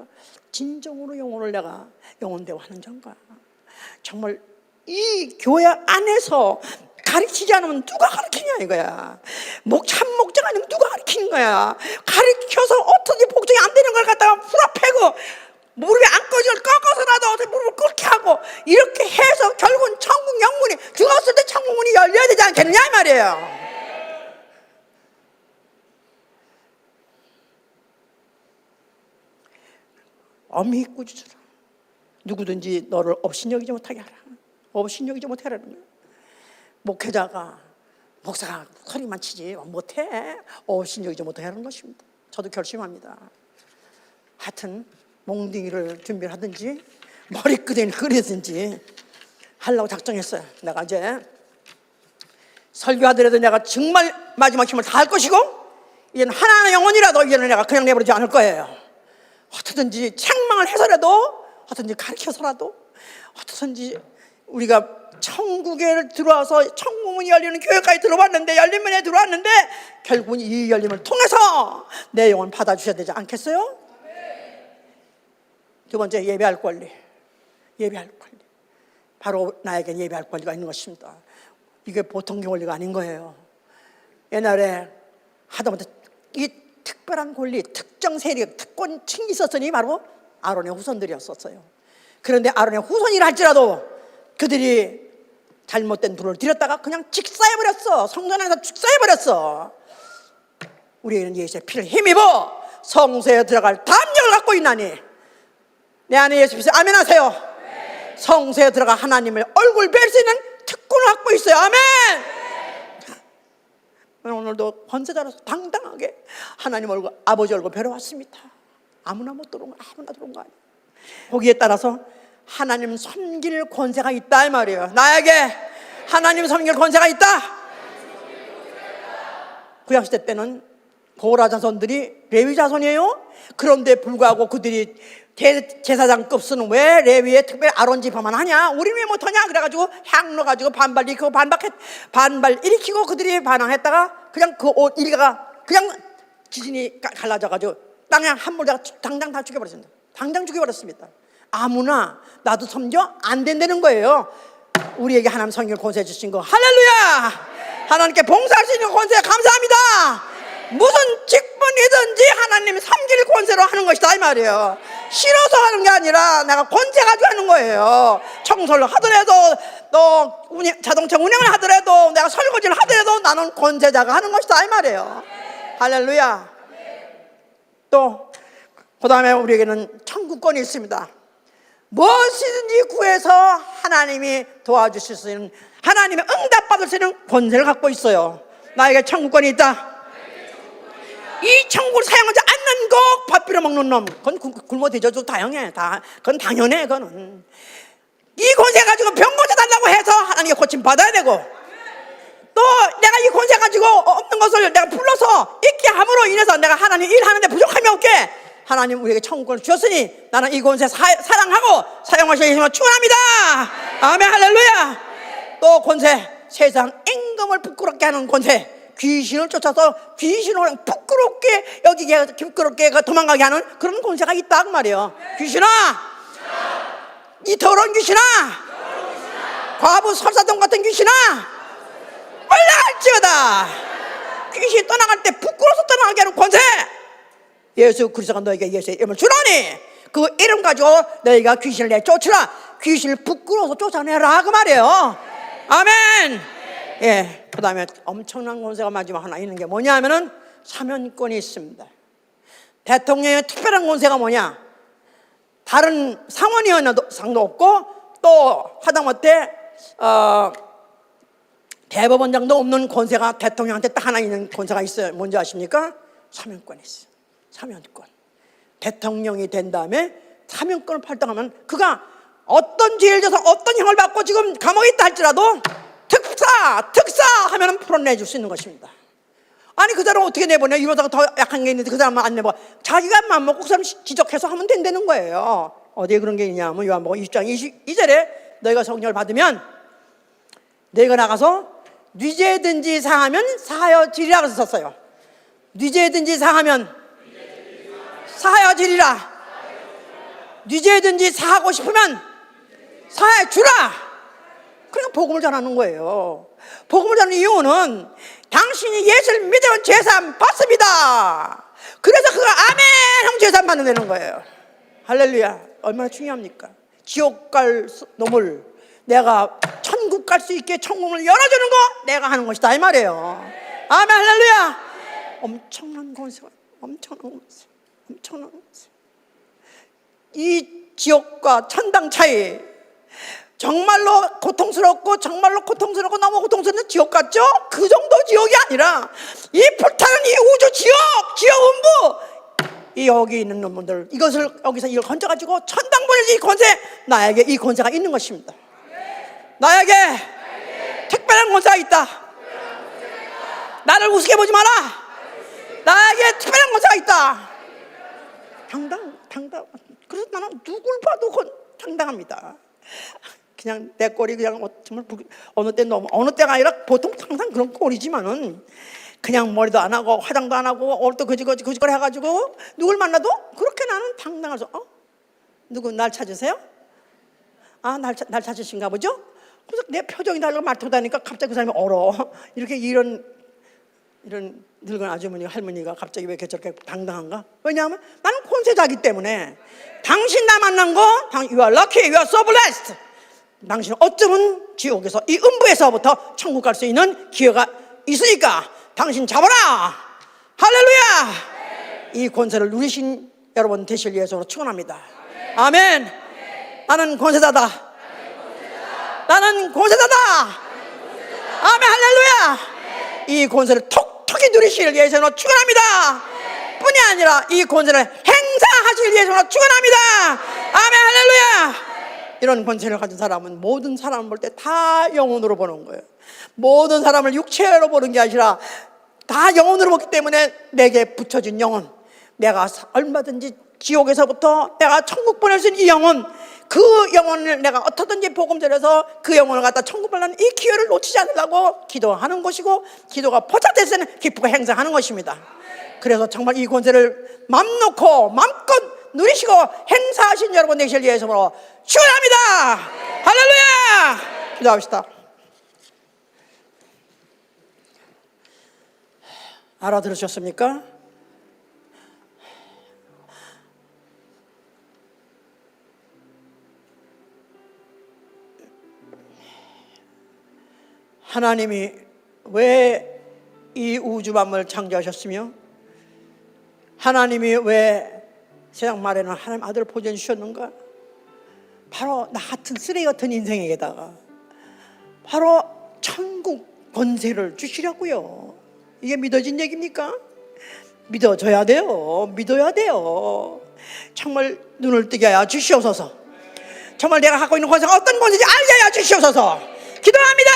진정으로 영혼을 내가 영혼대우하는 자인가. 정말 이 교회 안에서 가르치지 않으면 누가 가르치냐 이거야. 참목장 아니면 누가 가르치는 거야. 가르쳐서 어떻게 복종이 안 되는 걸 갖다가 풀어패고 무릎에 안 꺼지걸 꺾어서라도 어떻게 무릎을 꿇게 하고 이렇게 해서 결국은 천국 영문이 죽었을 때 천국 문이 열려야 되지 않겠느냐 이 말이에요. 엄히 꾸짖으라. 누구든지 너를 업신여기지 못하게 하라. 업신여기지 못하게 하라는 거예요. 목사가 소리만 치지 못해. 업신여기지 못하게 하는 것입니다. 저도 결심합니다. 하여튼 몽둥이를 준비를 하든지 머리끄댕이를 끓이든지 하려고 작정했어요. 내가 이제 설교하더라도 내가 정말 마지막 힘을 다할 것이고 이제는 하나의 영혼이라도 이제는 내가 그냥 내버리지 않을 거예요. 어떻든지 책망을 해서라도 어떻든지 가르쳐서라도 어떻든지 우리가 천국에 들어와서 천국문이 열리는 교회까지 들어왔는데 열린 문에 들어왔는데 결국은 이 열림을 통해서 내 영혼 받아주셔야 되지 않겠어요? 두 번째, 예배할 권리. 바로 나에게 예배할 권리가 있는 것입니다. 이게 보통 권리가 아닌 거예요. 옛날에 하다못해 이 특별한 권리, 특정 세력, 특권층이 있었으니 바로 아론의 후손들이었었어요. 그런데 아론의 후손이라 할지라도 그들이 잘못된 불을 들였다가 그냥 직사해버렸어. 성전 안에서 직사해버렸어. 우리는 예수의 피를 힘입어 성소에 들어갈 담력을 갖고 있나니 내 안에 예수 믿으세요. 아멘 하세요. 네. 성소에 들어가 하나님을 얼굴 뵐 수 있는 특권을 갖고 있어요. 아멘. 네. 오늘도 권세자로서 당당하게 하나님 얼굴, 아버지 얼굴 뵈러 왔습니다. 아무나 못 들어온 거, 아무나 들어온 거 아니에요. 거기에 따라서 하나님 섬길 권세가 있다 이 말이에요. 나에게 하나님 섬길 권세가 있다. 구약시대 때는 고라 자손들이 레위 자손이에요. 그런데 불구하고 그들이 제사장급은 왜 레위에 특별히 아론 지파만 하냐? 우리는 왜 못하냐? 그래가지고 향 넣어가지고 반발 일으키고 그들이 반항했다가 그냥 그 옷 일가가 그냥 지진이 갈라져가지고 땅에 한 물다가 당장 다 죽여버렸습니다. 당장 죽여버렸습니다. 아무나 나도 섬겨 안 된다는 거예요. 우리에게 하나님 성령 권세 주신 거 할렐루야. 하나님께 봉사할 수 있는 권세 감사합니다. 무슨 직분이든지 하나님이 섬길 권세로 하는 것이다 이 말이에요. 싫어서 하는 게 아니라 내가 권세 가지고 하는 거예요. 청소를 하더라도, 또 자동차 운행을 하더라도, 내가 설거지를 하더라도 나는 권세자가 하는 것이다 이 말이에요. 할렐루야. 또 그 다음에 우리에게는 천국권이 있습니다. 무엇이든지 구해서 하나님이 도와주실 수 있는, 하나님의 응답받을 수 있는 권세를 갖고 있어요. 나에게 천국권이 있다. 이 천국을 사용하지 않는 거, 밥 빌어먹는 놈, 그건 굶어 뒤져도 다양해. 그건 당연해. 그거는 이 권세 가지고 병 고쳐달라고 해서 하나님께 고침 받아야 되고, 또 내가 이 권세 가지고 없는 것을 내가 불러서 있게 함으로 인해서 내가 하나님 일하는데 부족함이 없게 하나님 우리에게 천국권을 주셨으니 나는 이 권세 사랑하고 사용하시기 위해서 축원합니다. 아멘. 할렐루야. 또 권세, 세상 임금을 부끄럽게 하는 권세, 귀신을 쫓아서 귀신을 부끄럽게 여기게 부끄럽게 도망가게 하는 그런 권세가 있다 그 말이에요. 귀신아, 이 더러운 귀신아, 과부 설사동 같은 귀신아, 올라갈지어다. 귀신 떠나갈 때 부끄러워서 떠나가게 하는 권세, 예수 그리스도가 너에게 예수의 이름을 주라니 그 이름 가지고 너희가 귀신을 내쫓으라. 귀신을 부끄러워서 쫓아내라 그 말이에요. 아멘. 예, 그 다음에 엄청난 권세가 마지막 하나 있는 게 뭐냐 하면은 사면권이 있습니다. 대통령의 특별한 권세가 뭐냐, 다른 상원의원상도 없고 또 하다못해 대법원장도 없는 권세가 대통령한테 딱 하나 있는 권세가 있어요. 뭔지 아십니까? 사면권이 있어요. 사면권. 대통령이 된 다음에 사면권을 발동하면 그가 어떤 죄를 져서 어떤 형을 받고 지금 감옥에 있다 할지라도 특사 하면 풀어내줄 수 있는 것입니다. 아니 그 사람 어떻게 내보내? 이러다가 더 약한 게 있는데 그 사람은 안 내보. 자기가 맘먹고 그 사람 지적해서 하면 된다는 거예요. 어디에 그런 게 있냐면 요한복음 20장 22절에 너희가 성령을 받으면 너희가 나가서 뉘죄든지 사하면 사하여지리라고 썼어요. 뉘죄든지 사하면 사하여지리라. 뉘죄든지 사하고 싶으면 사해주라. 그러니까 복음을 전하는 거예요. 복음을 전하는 이유는 당신이 예수를 믿으면 죄사함 받습니다. 그래서 그가 아멘 하면 죄사함 받는다는 거예요. 할렐루야. 얼마나 중요합니까? 지옥 갈 놈을 내가 천국 갈 수 있게 천국을 열어주는 거 내가 하는 것이다 이 말이에요. 아멘. 할렐루야. 엄청난 권세가, 엄청난 권세, 엄청난 권세. 이 지옥과 천당 차이, 정말로 고통스럽고 너무 고통스러운 지옥 같죠? 그 정도 지옥이 아니라 이 불타는 이 우주 지옥 음부, 이 여기 있는 놈들 이것을 여기서 이걸 건져가지고 천당 보내지. 이 권세, 나에게 이 권세가 있는 것입니다. 나에게 특별한 권세가 있다. 나를 우습게 보지 마라. 나에게 특별한 권세가 있다. 당당. 그래서 나는 누굴 봐도 당당합니다. 그냥 내 꼴이 그냥 정말 어느 때가 아니라 보통 항상 그런 꼴이지만은 그냥 머리도 안 하고 화장도 안 하고 얼도 거지거리 해가지고 누굴 만나도 그렇게 나는 당당해서 누구 날 찾으세요? 날 찾으신가 보죠? 그래서 내 표정이 달라고 말투가 다니까 갑자기 그 사람이 얼어. 이런 늙은 아주머니 할머니가 갑자기 왜 저렇게 당당한가? 왜냐하면 나는 권세자이기 때문에. 당신 나 만난 거 You are lucky, you are so blessed. 당신은 어쩌면 지옥에서 이 음부에서부터 천국 갈 수 있는 기회가 있으니까 당신 잡아라. 할렐루야. 이 권세를 누리신 여러분 되실 예수로 축원합니다. 아멘. 나는 권세자다. 나는 권세자다. 아멘. 할렐루야. 이 권세를 톡톡히 누리실 예수로 축원합니다. 뿐이 아니라 이 권세를 행사하실 예수로 축원합니다. 아멘. 할렐루야. 이런 권세를 가진 사람은 모든 사람을 볼 때 다 영혼으로 보는 거예요. 모든 사람을 육체로 보는 게 아니라 다 영혼으로 보기 때문에 내게 붙여진 영혼, 내가 얼마든지 지옥에서부터 내가 천국 보낼 수 있는 이 영혼, 그 영혼을 내가 어떻든지 복음 전해서 그 영혼을 갖다 천국 보내는 이 기회를 놓치지 않으려고 기도하는 것이고, 기도가 포착됐을 때는 기쁘고 행사하는 것입니다. 그래서 정말 이 권세를 맘 놓고 맘껏 누리시고 행사하신 여러분 되실 예수로 축원합니다. 할렐루야. 기도합시다. 알아들으셨습니까? 하나님이 왜 이 우주 만물을 창조하셨으며 하나님이 왜 세상 말에는 하나님 아들을 보존해 주셨는가? 바로 나 같은 쓰레기 같은 인생에게다가 바로 천국 권세를 주시라고요. 이게 믿어진 얘기입니까? 믿어줘야 돼요. 믿어야 돼요. 정말 눈을 뜨게 하여 주시옵소서. 정말 내가 갖고 있는 권세가 어떤 권세인지 알게 하여 주시옵소서. 기도합니다.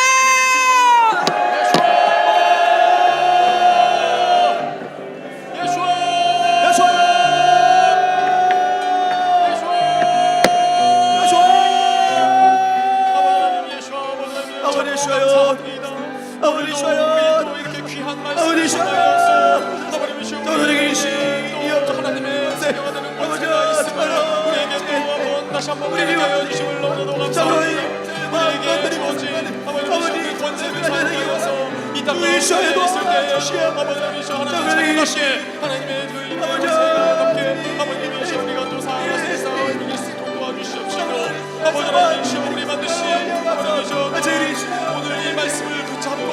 아버지 주여, 또 이렇게 귀한 말씀을 전하여서 아버님이시여 우리에게 하나님의 세계가 되는 권세가 있으므로 우리에게 또 한번 다시 한번 우리에게 하여 주심을 너무나도 감사합니다. 우리에게 주어진 아버님이시여 그 권세를 사용하여서 이 땅 가운데 있을 때에 아버님이시여 하나님 다시 하나님의 그 인의 권세와 함께 아버님이시여 우리가 또 살아갈 수 있어 이길 수 있도록 도와주시옵시고 아버님이시여 우리 반드시 아버님이시여 오늘 이 말씀을 붙잡고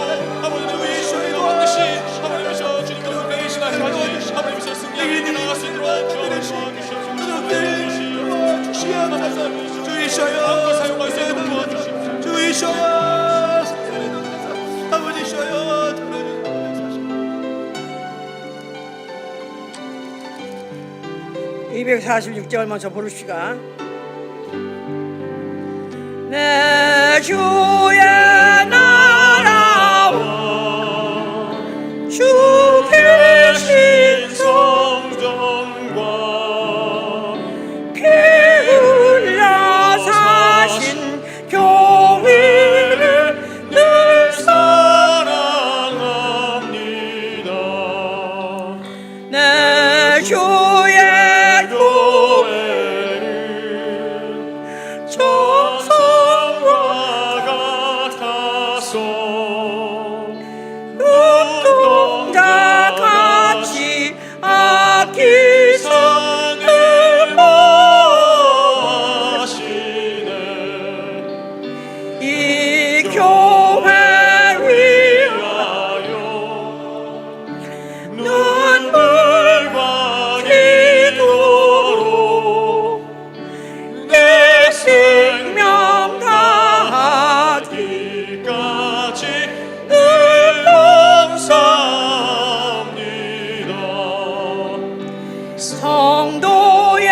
아버님이시여 우리가 반드시 아버님이시여 주님께서 우리에게 하지 아버님이시여 승리하게 나아갈 수 있도록 주옵소서. 주이셔요 마음껏 사용할 수 있도록 도와주십시오. 주이셔요 아버지셔요 246절 먼저 부르시가. 내 주의 나라와 주 계신 성전과 피 흘려 사신 교회를 늘 사랑합니다. 내 주의 교회를 정성과 같아서 눈동자 같이 아끼사 늘 하시네. 이 교회 위하여 눈물과 기도로 내 생명 다하기까지 늘 감사합니다. 성도의